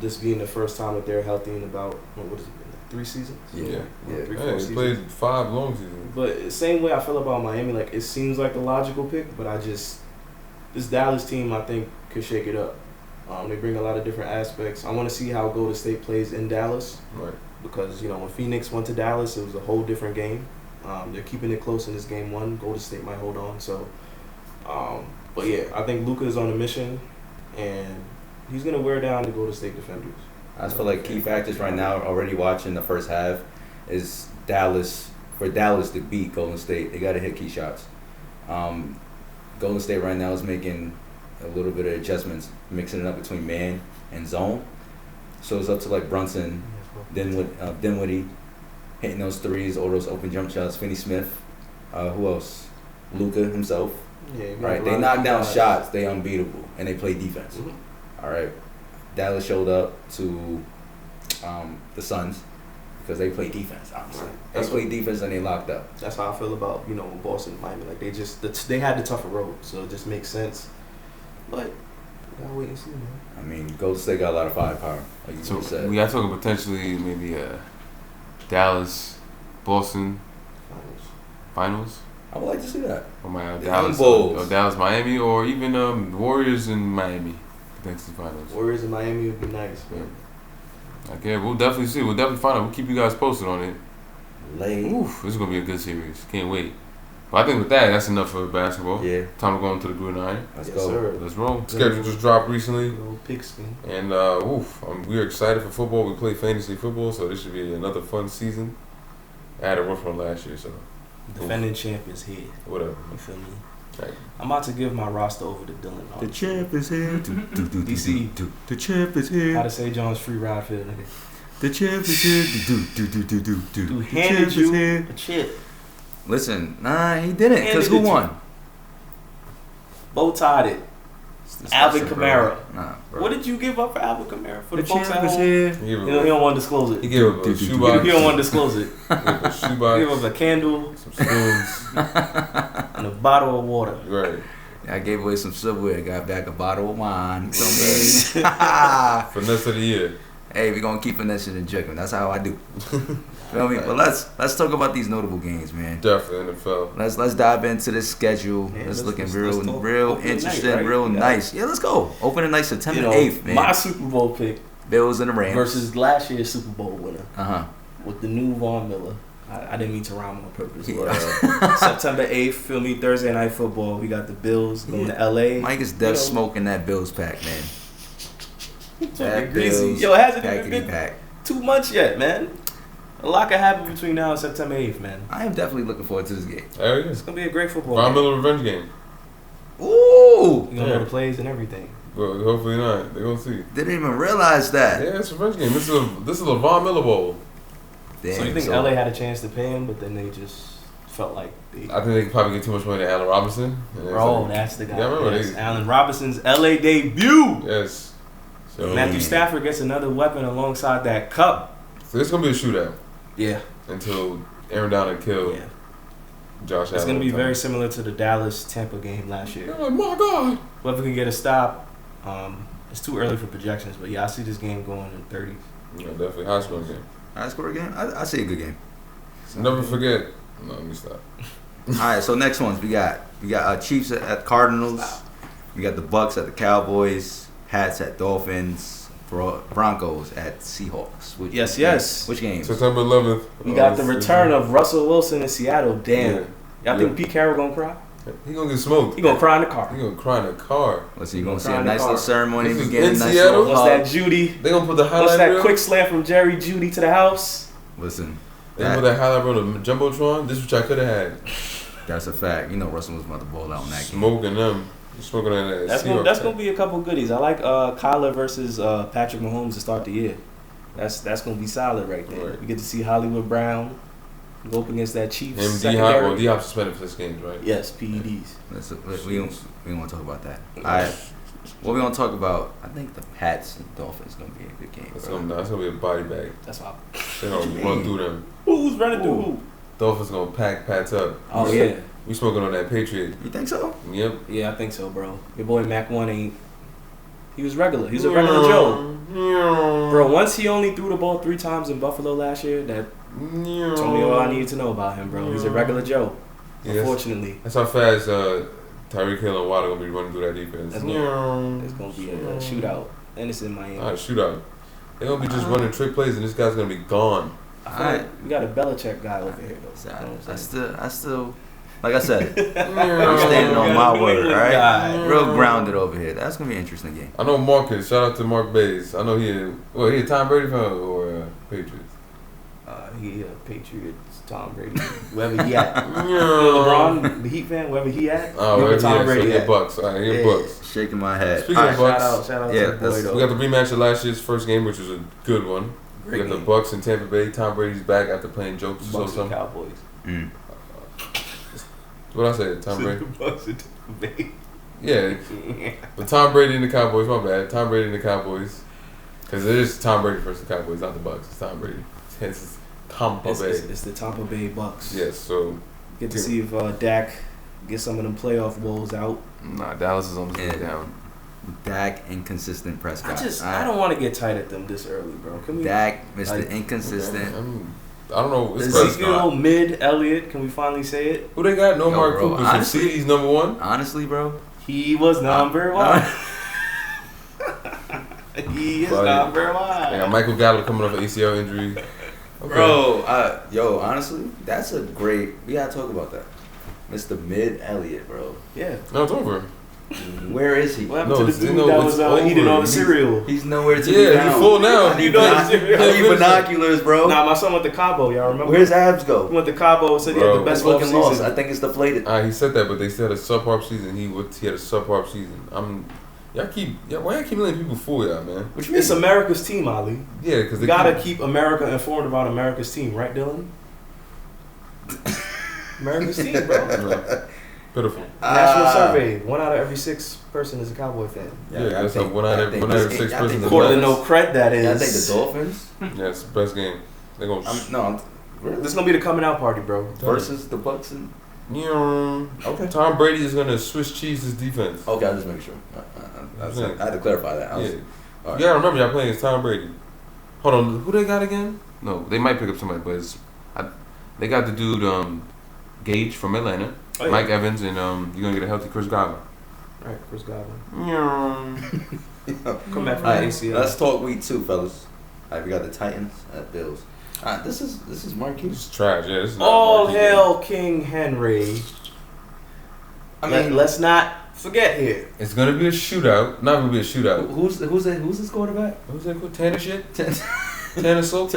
This being the first time that they're healthy in about what is it, 3 seasons? Yeah. 3-4 seasons. Played 5 long seasons. But same way I feel about Miami. Like it seems like the logical pick, but this Dallas team I think could shake it up. They bring a lot of different aspects. I want to see how Golden State plays in Dallas. Right. Because, you know, when Phoenix went to Dallas, it was a whole different game. They're keeping it close in this game 1. Golden State might hold on. So, but yeah, I think Luka is on a mission, and he's going to wear down the Golden State defenders. I just feel like key factors right now, already watching the first half, is Dallas. For Dallas to beat Golden State, they got to hit key shots. Golden State right now is making a little bit of adjustments, mixing it up between man and zone. So it's up to like Brunson, Dinwiddie, hitting those threes or those open jump shots. Finney-Smith, who else? Luka himself. Yeah, right. They knock down shots. They unbeatable, and they play defense. Mm-hmm. All right. Dallas showed up to the Suns because they play defense. Honestly, they play defense and they locked up. That's how I feel about Boston and Miami. Like they had the tougher road, so it just makes sense. But we gotta wait and see, man. I mean, Golden State got a lot of firepower, like you said. We are talking potentially maybe Dallas, Boston finals. I would like to see that. Or Dallas, Miami, or even Warriors in Miami. Potentially finals. Warriors in Miami would be nice, man. Okay, we'll definitely see. We'll definitely find out. We'll keep you guys posted on it. Oof, this is gonna be a good series. Can't wait. But I think with that's enough for basketball. Yeah. time to go into the gridiron. Let's go. Sir. Let's roll. Schedule just dropped recently. Pigskin. And we're excited for football. We play fantasy football, so this should be another fun season. I had a rough one last year, so. Defending champ is here. Whatever. You feel me? Right. I'm about to give my roster over to Dylan. The champ is here. DC. The champ is here. How to say John's free ride for the nigga. The champ is here. Who handed you a chip? Listen, nah, he didn't. Because who won? Bow tied it. Alvin Kamara. Nah, bro. What did you give up for Alvin Kamara? For the folks at home? He don't want to disclose it. He gave up a shoebox. He don't want to disclose it. He gave up a shoebox. He gave up a candle, some spoons, and a bottle of water. Right. I gave away some silverware. Got back a bottle of wine. Finesse of the year. Hey, we're gonna keep finessing and checking. That's how I do. Feel me? But let's talk about these notable games, man. Definitely NFL. Let's dive into this schedule. Yeah, it's looking real interesting, night, right? real nice. Yeah, let's go. Opening night September 8th, man. My Super Bowl pick. Bills and the Rams versus last year's Super Bowl winner. Uh-huh. With the new Von Miller. I didn't mean to rhyme on purpose. But, September 8th, feel me, Thursday Night Football. We got the Bills going to LA. Mike is dead smoking that Bills pack, man. That Bills Yo, it hasn't even been 2 months yet, man. A lot can happen between now and September 8th, man. I am definitely looking forward to this game. Oh, yeah. It's going to be a great football Von Miller revenge game. Ooh! You're going to know the plays and everything. Well, hopefully not. They're going to see. Didn't even realize that. Yeah, it's a revenge game. This is a Von Miller Bowl. Damn, so you think LA had a chance to pay him, but then they just felt like I think they could probably get too much money to Allen Robinson. Bro, that's the guy. Yeah, I remember Allen Robinson's LA debut. Yes. So Matthew Stafford gets another weapon alongside that cup. So it's gonna be a shootout. Yeah. Until Aaron Donald killed Josh Allen. It's gonna be very similar to the Dallas-Tampa game last year. Oh my God! Whoever can get a stop. It's too early for projections, but yeah, I see this game going in 30s. Yeah, definitely high scoring game. High score game? I see a good game. Never forget. No, let me stop. All right, so next ones we got Chiefs at Cardinals. We got the Bucks at the Cowboys. Pats at Dolphins. Broncos at Seahawks. Which game? September 11th. We got the return of Russell Wilson in Seattle. Damn. Y'all think Pete Carroll gonna cry? He gonna get smoked. He gonna cry in the car. He gonna cry in the car. Listen, you gonna see a nice little ceremony in Seattle. What's that Judy? They gonna put the highlight What's that reel? quick slam from Jerry Judy to the house? Listen. They put that highlight reel on the Jumbotron. This is what I could have had. That's a fact. You know Russell was about to ball out on that game. Smoking them. Smoking on that. That's gonna be a couple goodies. I like Kyler versus Patrick Mahomes to start the year. That's gonna be solid right there. Right. We get to see Hollywood Brown go up against that Chiefs secondary. D-Hop suspended for this game, right? Yes, PEDs. We don't want to talk about that. All right. What we gonna talk about? I think the Pats and Dolphins gonna be a good game. That's gonna be a body bag. That's why they're gonna run through them. Who's running through who? Dolphins gonna pack Pats up. Oh yeah. We smoking on that Patriot. You think so? Yep. Yeah, I think so, bro. Your boy Mac 1 ain't. He was regular. He's a regular Joe. Bro, once he only threw the ball 3 times in Buffalo last year, that told me all I needed to know about him, bro. He's a regular Joe. Yeah, unfortunately. That's how fast Tyreek Hill and Waddle gonna be running through that defense. It's gonna be a shootout, and it's in Miami. Shootout. They're gonna be just running trick plays, and this guy's gonna be gone. We got a Belichick guy over here, though. I still, like I said, I'm standing on my word, right? Real grounded over here. That's gonna be an interesting game. I know Marcus. Shout out to Mark Bays. I know he a Tom Brady fan or Patriots. He a Patriots, Tom Brady, wherever he at. LeBron, the Heat fan, wherever he at. Oh, wherever Tom Brady at. Bucks. All right, here Bucks. Shaking my head. Speaking of Bucks, shout out to the boy, though. We got the rematch of last year's first game, which was a good one. We got the Bucks in Tampa Bay. Tom Brady's back after playing jokes. Bucks and Cowboys. What I said, Tom Brady. Bucks and Tampa Bay. Yeah, but Tom Brady and the Cowboys. My bad. Tom Brady and the Cowboys. Because it is Tom Brady versus the Cowboys, not the Bucks. It's Tom Brady. It's Tampa Bay. It's the Tampa Bay Bucks. Yes, so get to see if Dak get some of them playoff woes out. Nah, Dallas is on the way down. Dak inconsistent Prescott. I don't want to get tight at them this early, bro. Can we? Dak, Mr. Inconsistent. I don't know. Ezekiel mid Elliott. Can we finally say it? Who they got? No Mark Cooper. Honestly, he's number 1. Honestly, bro, he was number 1. He is number 1. They got Michael Gallup coming off an ACL injury. Okay. Bro, honestly, that's a great. We gotta talk about that, Mr. Mid Elliott, bro. Yeah. No, it's over. Where is he? What happened to the dude that was eating all the cereal? He's nowhere to be found. Yeah, he's full now. I need binoculars, bro. Nah, my son went to Cabo. Y'all remember? Where's abs go? He went to Cabo and said he had the best looking loss. I think it's deflated. He said that, but they still had a subpar season. He had a subpar season. Why y'all keep letting people fool y'all, man? Which means it's America's team, Ali. Yeah, because they gotta keep America informed about America's team, right, Dylan? America's team, bro. Pitiful. National survey: 1 out of every 6 person is a Cowboy fan. Yeah, that's like 1 out of every 6 person. According to no cred, that is. I think the Dolphins. Yeah, it's the best game. They're gonna. This is gonna be the coming out party, bro. Versus the Bucks and. Okay. Tom Brady is gonna Swiss cheese his defense. Okay, I'll just make sure. I had to clarify that. Right. Yeah, remember y'all playing against Tom Brady. Hold on, who they got again? No, they might pick up somebody, but they got the dude Gage from Atlanta, Mike Evans, and you're gonna get a healthy Chris Godwin. All right, Chris Godwin. Come back from the ACL. Let's talk week 2, fellas. All right, we got the Titans at Bills. This is Marquis. This is trash. Yeah, this is all hail King Henry. I mean, let's not forget here. It's gonna be a shootout. Not gonna be a shootout. Who's this quarterback? Who's that? Tanner shit. Tanner Slope.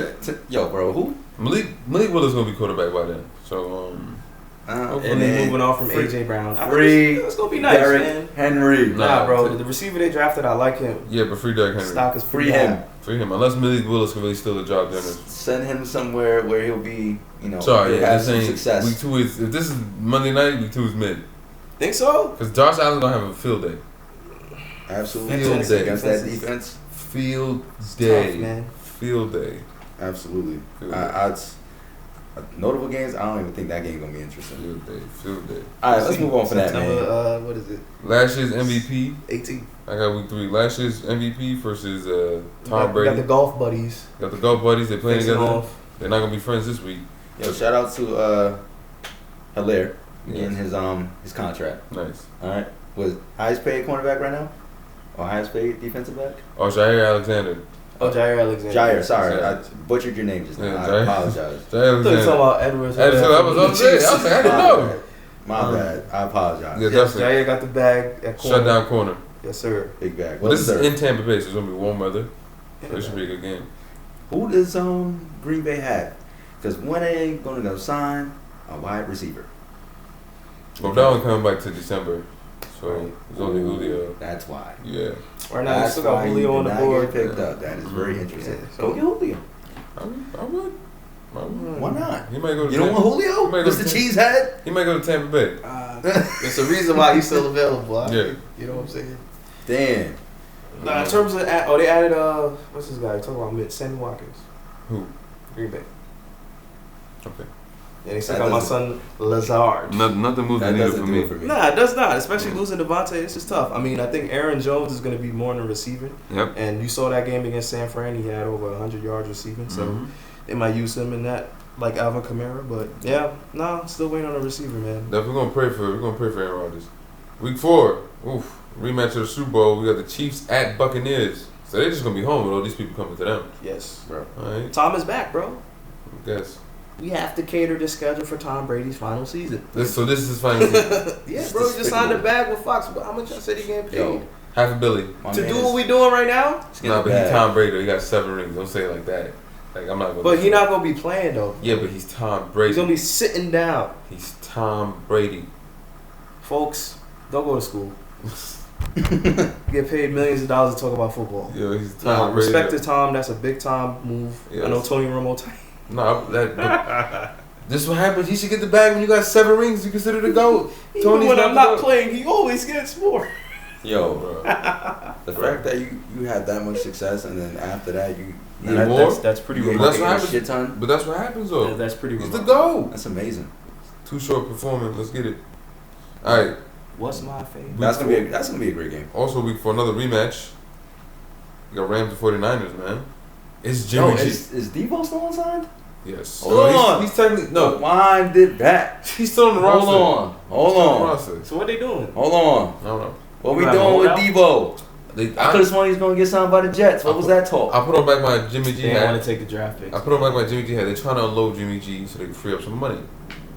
Yo, bro, who? Malik Willis gonna be quarterback by then. So and then moving on from AJ Brown. It's gonna be nice, Derrick man. Henry. Nah, bro. The receiver they drafted, I like him. Yeah, but free Derrick Henry. Stock is free him. Free him. Unless Malik Willis can really steal the job there. Send him somewhere where he'll be, Sorry, have some success. Week 2 is, if this is Monday night, week 2 is mid. Think so? Because Josh Allen's gonna have a field day. Absolutely. Field day. Against that defense. Field day. Tough, man. Field day. Absolutely. Notable games, I don't even think that game's gonna be interesting. Field day. All right, let's move on for that, man. What is it? Last year's MVP. 18. I got week 3. Last year's MVP versus Tom Brady. Got the golf buddies. They playing together. They're not gonna be friends this week. Yo, shout out to Hilaire getting his contract. Nice. All right, was highest paid cornerback right now, or highest paid defensive back? Oh, Jair Alexander. Jair Alexander. Jair, sorry, I butchered your name just now. I apologize. Jair Alexander. I thought you were talking about Edwards. I was saying, I didn't know. My bad. I apologize. Yeah, Jair got the bag at corner. Shut down corner. Yes, sir. Big bag. Well, this is in Tampa Bay, so it's gonna be warm weather. So it should be a good game. Who does Green Bay have? Because when they ain't gonna go sign a wide receiver. Well, that one coming back to December, so it's only Julio. That's why. Yeah. Right now, you still got Julio on the board. Picked up. That is very interesting. Yeah. Go get Julio. I would. Why not? He might go to you don't want Julio? Mr. Cheesehead? He might go to Tampa Bay. It's a reason why he's still available. Yeah. You know what I'm saying? Damn. Nah, in terms of they added what's this guy? You're talking about Sammy Watkins. Who? Green Bay. Okay. And they still got my son Lazard. Nothing moves the needle for me. Nah, it does not. Especially losing Devontae. This is tough. I mean, I think Aaron Jones is going to be more in the receiving. Yep. And you saw that game against San Fran. He had over 100 yards receiving. So they might use him in that, like Alvin Kamara. But yeah, still waiting on a receiver, man. We're gonna pray for Aaron Rodgers. Week 4, rematch of the Super Bowl. We got the Chiefs at Buccaneers. So they're just gonna be home with all these people coming to them. Yes, bro. All right. Tom is back, bro. I guess. We have to cater the schedule for Tom Brady's final season. This is his final season. Yeah, bro. You just signed a bag with Fox. How much I said he getting paid? Yo, $500 million. To do what we doing right now? Nah, but he's Tom Brady. He got 7 rings. Don't say it like that. Like I'm not. But he's not gonna be playing though. Yeah, but he's Tom Brady. He's gonna be sitting down. He's Tom Brady. Folks, don't go to school. Get paid millions of dollars to talk about football. Yeah, he's Tom Brady. Respect to Tom. That's a big Tom move. Yes. I know Tony Romo. No, this is what happens. He should get the bag when you got 7 rings. You consider the GOAT. Tony's when I'm not playing, he always gets more. Yo, bro. The fact that you had that much success and then after that you that's pretty remarkable. That's what happens. Shit ton. But that's what happens though. Yeah, that's pretty remarkable. He's the GOAT. That's amazing. Too short performance. Let's get it. All right. What's my favorite? That's gonna be a great game. Also, week for another rematch. You got Rams and 49ers, man. It's Jimmy G. Is Deebo still unsigned? Yes. Hold on. He's technically no. Wind it back. He's still on the roster. Hold on. So what they doing? Hold on. I don't know. What we doing with Deebo? I could have sworn he was gonna get signed by the Jets. What was that talk? I put on back my Jimmy G hat. They want to take the draft picks. I put on back my Jimmy G hat. They're trying to unload Jimmy G so they can free up some money.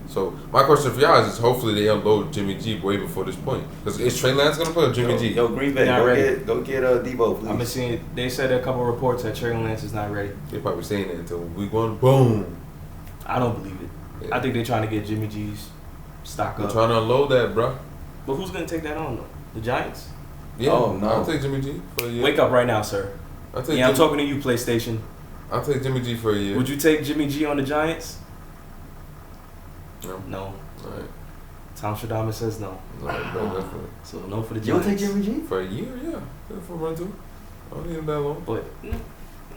So my question for y'all is hopefully they unload Jimmy G way before this point. Because is Trey Lance gonna play or Jimmy G? Yo, Green Bay, go get Deebo, please. I've been seeing. They said a couple of reports that Trey Lance is not ready. They're probably saying that until week 1. Boom. I don't believe it. Yeah. I think they're trying to get Jimmy G's stock up. They're trying to unload that, bro. But who's gonna take that on though? The Giants? Yeah. Oh no. I'll take Jimmy G for a year. Wake up right now, sir. I'm talking to you, PlayStation. I'll take Jimmy G for a year. Would you take Jimmy G on the Giants? No. No. Alright. Tom Stradamus says no. So no for the Giants. You'll take Jimmy G? For a year, yeah. For a rental. I don't need him that long. But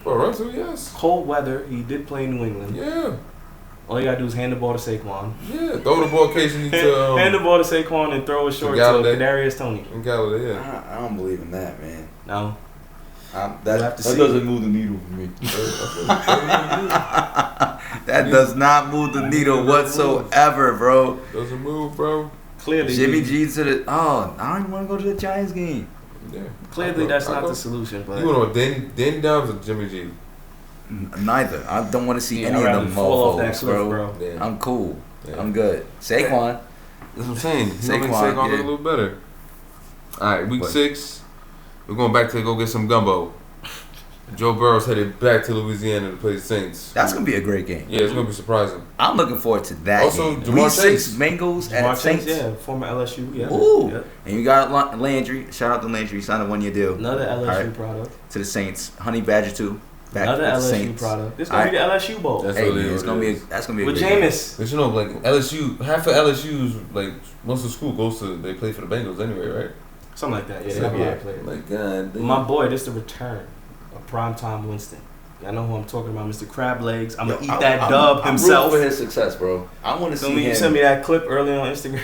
for a rental, yes. Cold weather. He did play in New England. Yeah. All you gotta do is hand the ball to Saquon. Yeah, throw the ball occasionally to hand the ball to Saquon and throw it short to Kadarius Toney. And Galladay, yeah. I don't believe in that, man. No. That doesn't move the needle for me. That does not move the needle whatsoever, bro. Doesn't move, bro. Clearly, Jimmy G to the. Oh, I don't even want to go to the Giants game. Yeah. Clearly, that's not the solution. But you want Danny Downs or Jimmy G? Neither. I don't want to see any of them mofos, bro. Yeah. I'm cool. Yeah. I'm good. Saquon. That's what I'm saying. Saquon a little better. All right, week 6. We're going back to go get some gumbo. Joe Burrow's headed back to Louisiana to play the Saints. That's going to be a great game. Yeah, it's going to be surprising. I'm looking forward to that also, game. Week 6, Bengals at Saints. Yeah, former LSU. Yeah. Ooh. Yeah. And you got Landry. Shout out to Landry. Signed a 1-year deal. Another LSU product. To the Saints. Honey Badger 2. Another LSU product. This is going to be the LSU Bowl. That's it's going to be that's going to be a with Jameis. But you know, like LSU, half of LSU's, like, most of the school goes to, they play for the Bengals anyway, right? Something like that. Yeah, they have a lot of players. Like, God, my boy, this is the return of Primetime Winston. Y'all know who I'm talking about, Mr. Crab Legs. I'm going to eat that dub himself. I'm rooting for his success, bro. I want to see him. You sent me that clip early on Instagram.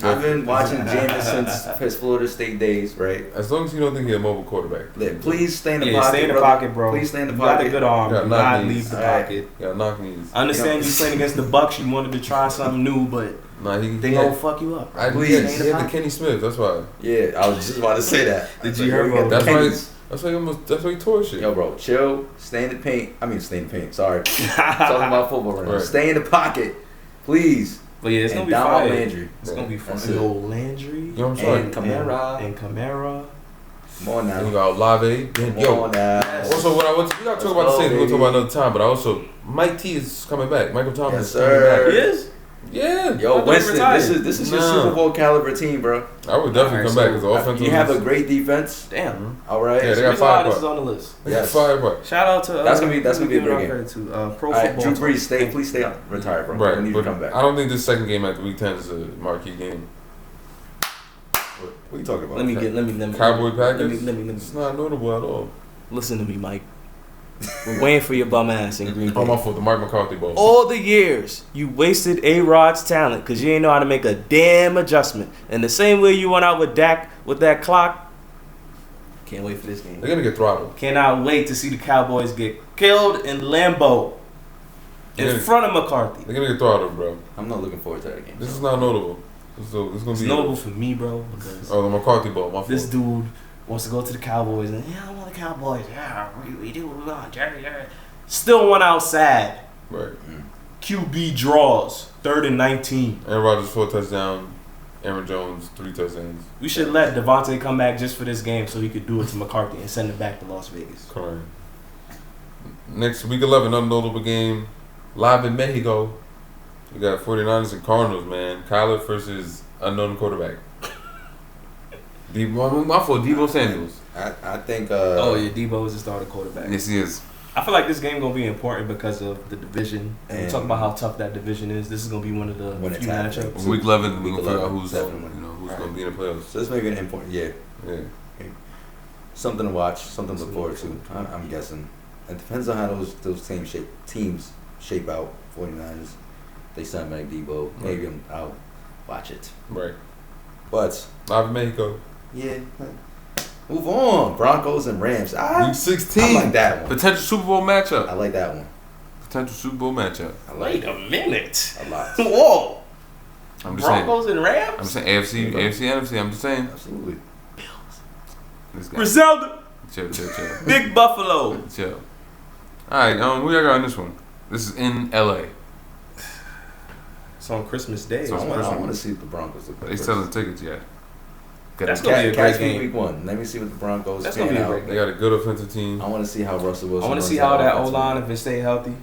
I've been watching Jameis since his Florida State days, right? As long as you don't think he's a mobile quarterback. Please stay in the pocket, stay in the pocket, bro. Please stay in the pocket. pocket. You got a good arm. Do not leave the pocket. You got knock knees. I understand you playing against the Bucks. You wanted to try something new, but they gonna fuck you up. He had the Kenny Smith. That's why. Yeah, I was just about to say that. Did you hear about that? That's why he tore shit. Yo, bro, chill. Stay in the paint. Stay in the paint. Sorry. Talking about football right now. Stay in the pocket, please. But yeah, it's gonna be fire. Landry. It's gonna be fun. Landry. You know what I'm saying? And Kamara. Come on now. And you got Olave. Come on now. Also, what I want to, we gotta talk about the Saints. We'll talk about another time. But I also, Mike T is coming back. Michael Thomas is coming back. He is. Yeah. Yo, Winston, this is your Super Bowl caliber team, bro. I would definitely come back as an offensive. You have a great defense. Damn. All right. Yeah, they got 5 this is on the list. Yes. 5 Shout out to that's gonna be a great game. Pro football. Drew Brees, please stay retired, bro. Right. We need to come back. I don't think this second game after week 10 is a marquee game. What are you talking about? Let me Cowboy Packers. Let me. It's not notable at all. Listen to me, Mike. We're waiting for your bum ass in Green Bay. Oh, my fault. The Mark McCarthy Bowl. All the years you wasted A-Rod's talent because you ain't know how to make a damn adjustment. And the same way you went out with Dak with that clock. Can't wait for this game. They're gonna get throttled. Cannot wait to see the Cowboys get killed in Lambeau in front of McCarthy. They're gonna get throttled, bro. I'm not looking forward to that game. This is not notable. It's gonna be notable for me, bro. Because the McCarthy Bowl. My fault. This dude wants to go to the Cowboys and I want the Cowboys. Yeah, we do. We want Jerry. Still went out sad. Right. QB draws 3rd and 19. Aaron Rodgers 4 touchdowns. Aaron Jones 3 touchdowns. We should let Devontae come back just for this game so he could do it to McCarthy and send it back to Las Vegas. Correct. Next week 11, unnotable game live in Mexico. We got 49ers and Cardinals, man. Kyler versus unknown quarterback. Debo Samuels. I think. Debo is the starting quarterback. Yes, he is. I feel like this game gonna be important because of the division. And we talk about how tough that division is. This is gonna be one of the few matchups. Week 11, we're gonna figure out who's gonna be in the playoffs. So this may be an important, yeah. Something to watch, something to look forward to. I'm guessing. It depends on how those same teams shape out. 49ers, they sign back Debo. Maybe I'll watch it. Right. But live in Mexico. Yeah. Move on. Broncos and Rams. Week 16. I like that one. Potential Super Bowl matchup. I like that one. Potential Super Bowl matchup. Wait a minute. A lot. Whoa. I'm just Broncos saying. and Rams? I'm saying AFC, NFC. I'm just saying. Absolutely. Bills. Griselda. Chill. Big Buffalo. Chill. All right, who y'all got on this one? This is in LA. It's on Christmas Day. So I want to see what the Broncos look like. They selling tickets yet. That's going to be a great game. Week 1. Let me see what the Broncos That's going to be a great game. They got a good offensive team. I want to see how Russell Wilson. I want to see how that O-line, if it stay healthy.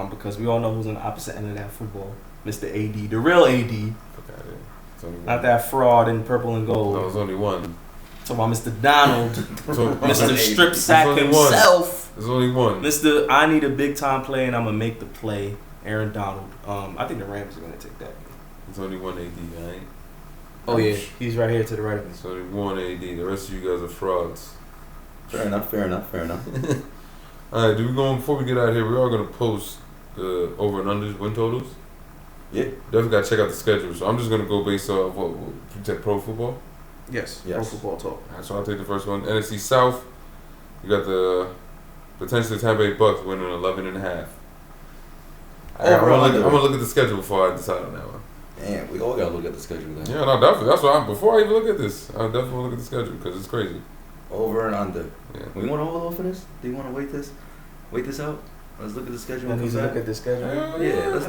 Because we all know who's on the opposite end of that football. Mr. AD. The real AD. Not that fraud in purple and gold. No, there's only one. Talking about Mr. Donald. Mr. Strip Sack himself. There's only one. Mr. I need a big time play and I'm going to make the play. Aaron Donald. I think the Rams are going to take that. It's only one AD, right? Oh yeah, he's right here to the right of me. It's only one AD. The rest of you guys are frauds. Fair enough. All right, before we get out of here, we are gonna post the over and unders win totals. Yeah. Definitely gotta check out the schedule. So I'm just gonna go based off what pro football. Yes. Pro football talk. All right, so I'll take the first one. NFC South. You got the potentially Tampa Bay Bucks winning 11.5. I'm gonna look at the schedule before I decide on that one. Damn, we all gotta look at the schedule then. Yeah, no, definitely. That's why before I even look at this, I definitely look at the schedule because it's crazy. Over and under. Yeah. We want to hold off for this? Do you want to wait this out? Let's look at the schedule. Look at the schedule. Yeah, let's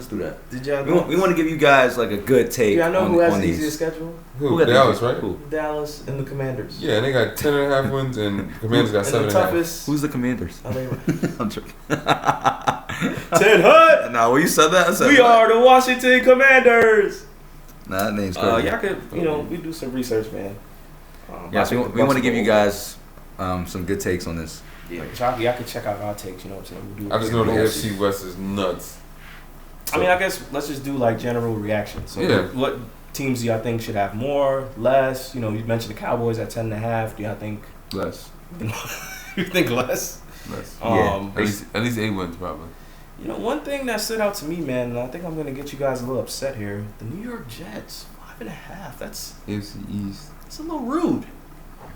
do that. Did y'all? We want to give you guys like a good take. Yeah, I know who has the easiest schedule. Who? Dallas, right? Who? Dallas and the Commanders. Yeah, and they got 10.5 wins, and the Commanders got 7.5. Who's the Commanders? I'm joking. Ted Hutt. Nah, when you said that, I said we are the Washington Commanders. Nah, that name's crazy. Y'all could, we do some research, man. So we want to give you guys some good takes on this. Yeah, y'all can check out our takes. You know what I'm saying? I just know the AFC West is nuts. So, I guess let's just do like general reactions. So yeah. What teams do y'all think should have more, less? You mentioned the Cowboys at 10.5. Do y'all think less? You think less? Less. Yeah. At least 8 wins probably. One thing that stood out to me, man, and I think I'm gonna get you guys a little upset here. The New York Jets, 5.5. That's AFC East. It's a little rude.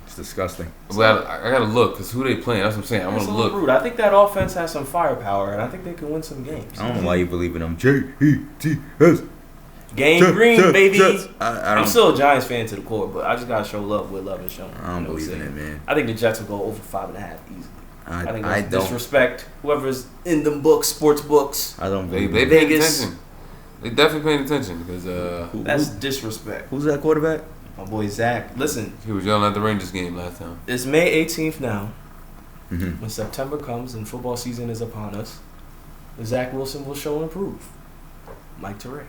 It's disgusting. Well, I gotta look because who they playing. That's what I'm saying. I'm gonna look. Rude. I think that offense has some firepower, and I think they can win some games. I don't know why you believe in them. Jets. Game green, baby. Jets. I'm still a Giants fan to the core, but I just gotta show love where love is shown. I don't believe in it, man. I think the Jets will go over 5.5 easily. I think I that's disrespect. Whoever's in them books, sports books. I don't believe they paying attention. They definitely paying attention because that's disrespect. Who's that quarterback? My boy Zach. Listen, he was yelling at the Rangers game last time. It's May 18th now. Mm-hmm. When September comes and football season is upon us, Zach Wilson will show and improve. Mike Teray.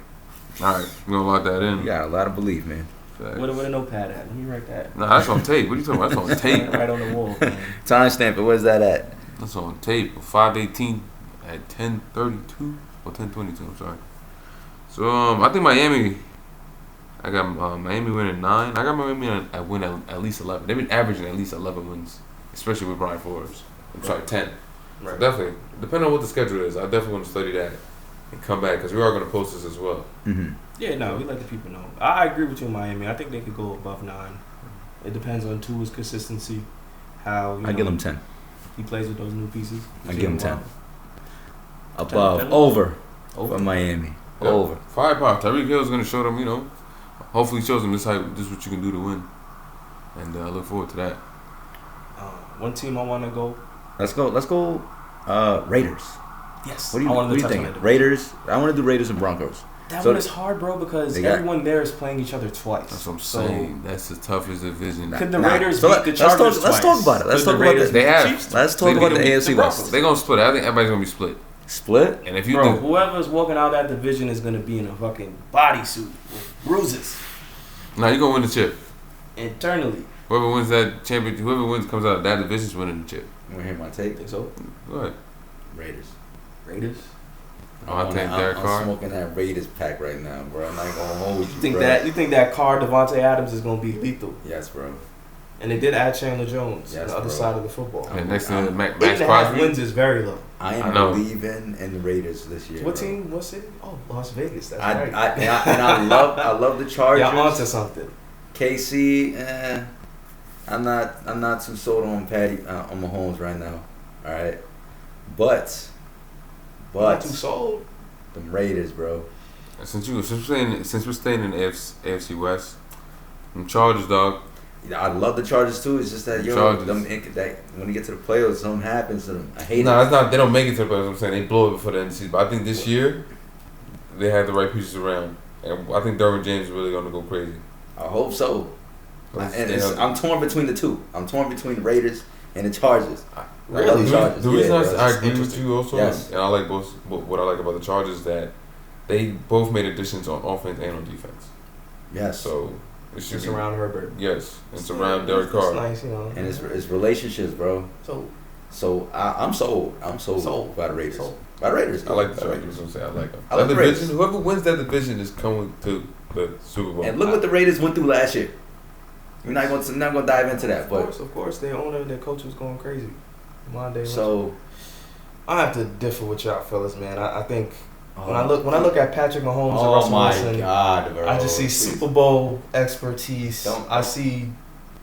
All right, we're gonna lock that in. You got a lot of belief, man. What a notepad at? Let me write that. Nah, that's on tape. What are you talking about? That's on tape. Right on the wall, man. Timestamp it. Where's that at? That's on tape. 5/18 at 10:32 or 10:22. I'm sorry. So I think Miami. I got Miami winning 9. I got Miami at win at least 11. They've been averaging at least 11 wins, especially with Brian Flores. I'm sorry, 10. Right. So definitely, depending on what the schedule is, I definitely want to study that and come back because we are going to post this as well. Mm-hmm. Yeah, no, we let the people know. I agree with you, Miami. I think they could go above 9. It depends on Tua's consistency. How I give him 10. He plays with those new pieces. I give him 10. Above, 10. Over for Miami. Yeah. Over. Firepower. Tyreek Hill is going to show them, hopefully shows them this is what you can do to win. And I look forward to that. One team I want to go. Let's go. Raiders. Yes. What do you think? Raiders. I want to do Raiders and Broncos. That one is hard, bro, because everyone there is playing each other twice. That's what I'm saying. That's the toughest division. Could the Raiders beat the Chargers twice? Let's talk about it. Let's talk about the Let's talk about the AFC West. They're going to split. I think everybody's going to be split. Split? And if you whoever's walking out that division is going to be in a fucking bodysuit with bruises. Nah, you're going to win the chip. Internally. Whoever wins that championship, whoever comes out of that division is winning the chip. You want to hear my take? Think so? Go ahead. Raiders? I think Derek Carr. I'm smoking that Raiders pack right now, bro. I'm not gonna hold you. You think that Carr, Devontae Adams is gonna be lethal? Yes, bro. And they did add Chandler Jones on the other side of the football. And next to Max 8.5 wins is very low. I am believing in the Raiders this year. What team? What city? Oh, Las Vegas. That's right. I love the Chargers. Y'all onto something. KC, I'm not too sold on on Mahomes right now. All right, but not too sold. The Raiders, bro. Since we're staying in the AFC West, them Chargers, dog. I love the Chargers too. It's just that when you get to the playoffs, something happens to them. I hate it. It's not. They don't make it to the playoffs. I'm saying they blow it before the end of the season. But I think this year they have the right pieces around, and I think Derwin James is really going to go crazy. I hope so. I'm torn between the two. I'm torn between the Raiders and the Chargers. Really? The reason I agree with you also, yes. And I like both. What I like about the Chargers is that they both made additions on offense and on defense. Yes. So it's around Herbert. Yes, it's around Derek Carr. Nice, And it's relationships, bro. So So I'm sold. I'm sold by the Raiders. By the Raiders. I like the Raiders. I like them. I like the Raiders. Whoever wins that division is coming to the Super Bowl. And look what the Raiders went through last year. We're not going to dive into that, of course, their owner, their coach was going crazy. So I have to differ with y'all fellas, man. I think when I look at Patrick Mahomes and Russell Wilson, God, bro. I just see Super Bowl expertise. I see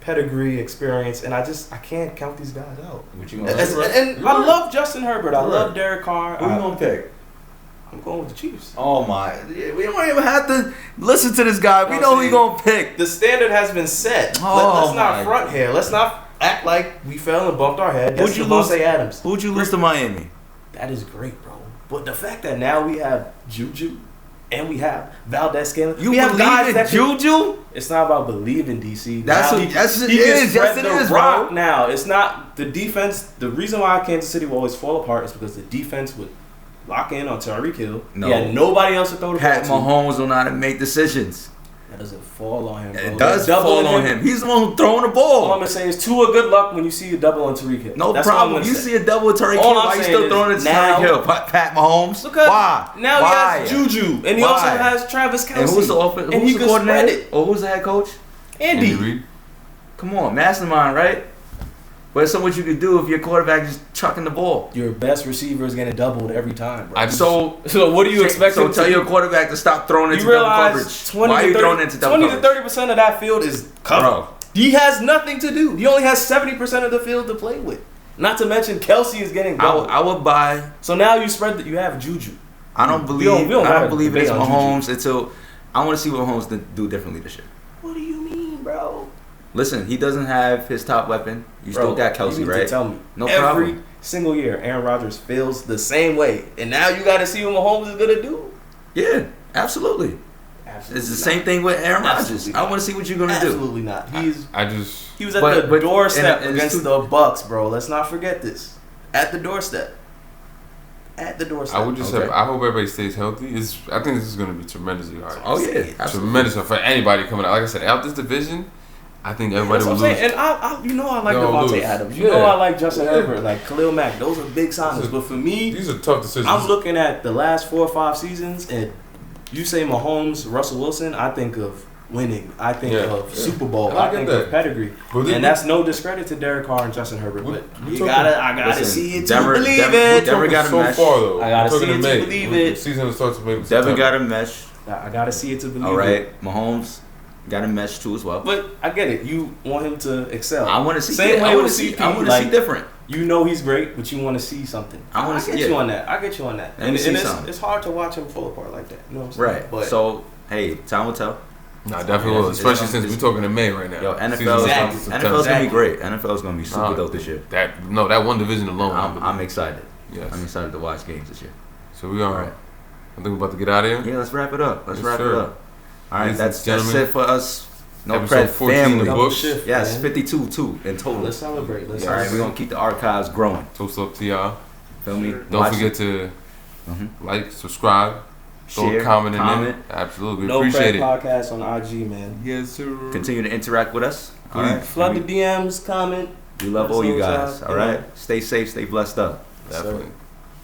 pedigree, experience, and I can't count these guys out. And I love Justin Herbert. I love Derek Carr. Who you gonna pick? I'm going with the Chiefs. Oh my! We don't even have to listen to this guy. We know who you gonna pick. The standard has been set. Let's not front here. Let's not act like we fell and bumped our head. Who'd you lose? Adams. Who'd you lose to Miami? That is great, bro. But the fact that now we have Juju and we have Valdez-Scantling. You believe in Juju? It's not about believing, DC. That's what it is. Yes, it is, bro. Now, it's not the defense. The reason why Kansas City will always fall apart is because the defense would lock in on Tyreek Hill. No. He had nobody else to throw the ball to. Pat Mahomes will not make decisions. That doesn't fall on him, bro. It does fall on him. He's the one who's throwing the ball. All I'm going to say is Tua, good luck when you see a double on Tariq Hill. No problem. You see a double with Tariq Hill, why you still throwing it to Tariq Hill? Pat Mahomes? Why? Now he has Juju, and he also has Travis Kelce. And who's the offense? Who's the coordinator? Or who's the head coach? Andy Reid. Come on, mastermind, right? But so what you could do if your quarterback is chucking the ball? Your best receiver is getting doubled every time, bro. So what do you expect? So tell your quarterback to stop throwing into double coverage. Why are you throwing into double coverage? 20 to 30% of that field is covered. He has nothing to do. He only has 70% of the field to play with. Not to mention Kelce is getting doubled. I would buy. So now you spread that you have Juju. I don't believe. I don't believe it's Mahomes until I want to see what Mahomes do differently this year. What do you mean, bro? Listen, he doesn't have his top weapon. You still got Kelce, you need right? To tell me. No Every problem. single year, Aaron Rodgers fails the same way, and now you got to see what Mahomes is gonna do. Yeah, absolutely. It's the same thing with Aaron Rodgers. I want to see what you're gonna do. Absolutely not. He was at the doorstep against the Bucks, bro. Let's not forget this. At the doorstep. I would just I hope everybody stays healthy. I think this is gonna be tremendously hard. Oh yeah, tremendous for anybody coming out. Like I said, out this division. I think everybody will lose. And I like Devontae Adams. You know I like Justin Herbert, like Khalil Mack. Those are big signings. But for me, these are tough decisions. I'm looking at the last 4 or 5 seasons, and you say Mahomes, Russell Wilson, I think of winning. I think of Super Bowl. I think of pedigree. And that's no discredit to Derek Carr and Justin Herbert. But I gotta see it to believe it. Denver got a mesh. I gotta see it to believe it. Season starts to make. Devin got a mesh. I gotta see it to believe it. All right, Mahomes got a mesh too as well. But I get it. You want him to excel. I want to see. Same way with CP. I want to see different. You know he's great, but you want to see something. I get you on that. And it's hard to watch him fall apart like that. You know what I'm saying? Right. But so hey, time will tell. Nah, definitely will. Especially since we're talking in May right now. Yo, NFL's gonna be great. NFL's gonna be super dope this year. That one division alone. I'm excited. Yes. I'm excited to watch games this year. So we are. I think we're about to get out of here. Yeah, let's wrap it up. All right, that's it for us. No episode 14 family. in the books. Shift, yes, man. 52 too in total. Let's celebrate. All right, we're gonna keep the archives growing. Toast up to y'all. Feel me? Don't forget to like, subscribe, throw a comment in there. Absolutely, we appreciate it. Podcast on IG, man. Yes, sir. Continue to interact with us. All right, flood the DMs, comment. We love all you guys. All right, stay safe, stay blessed up. Definitely.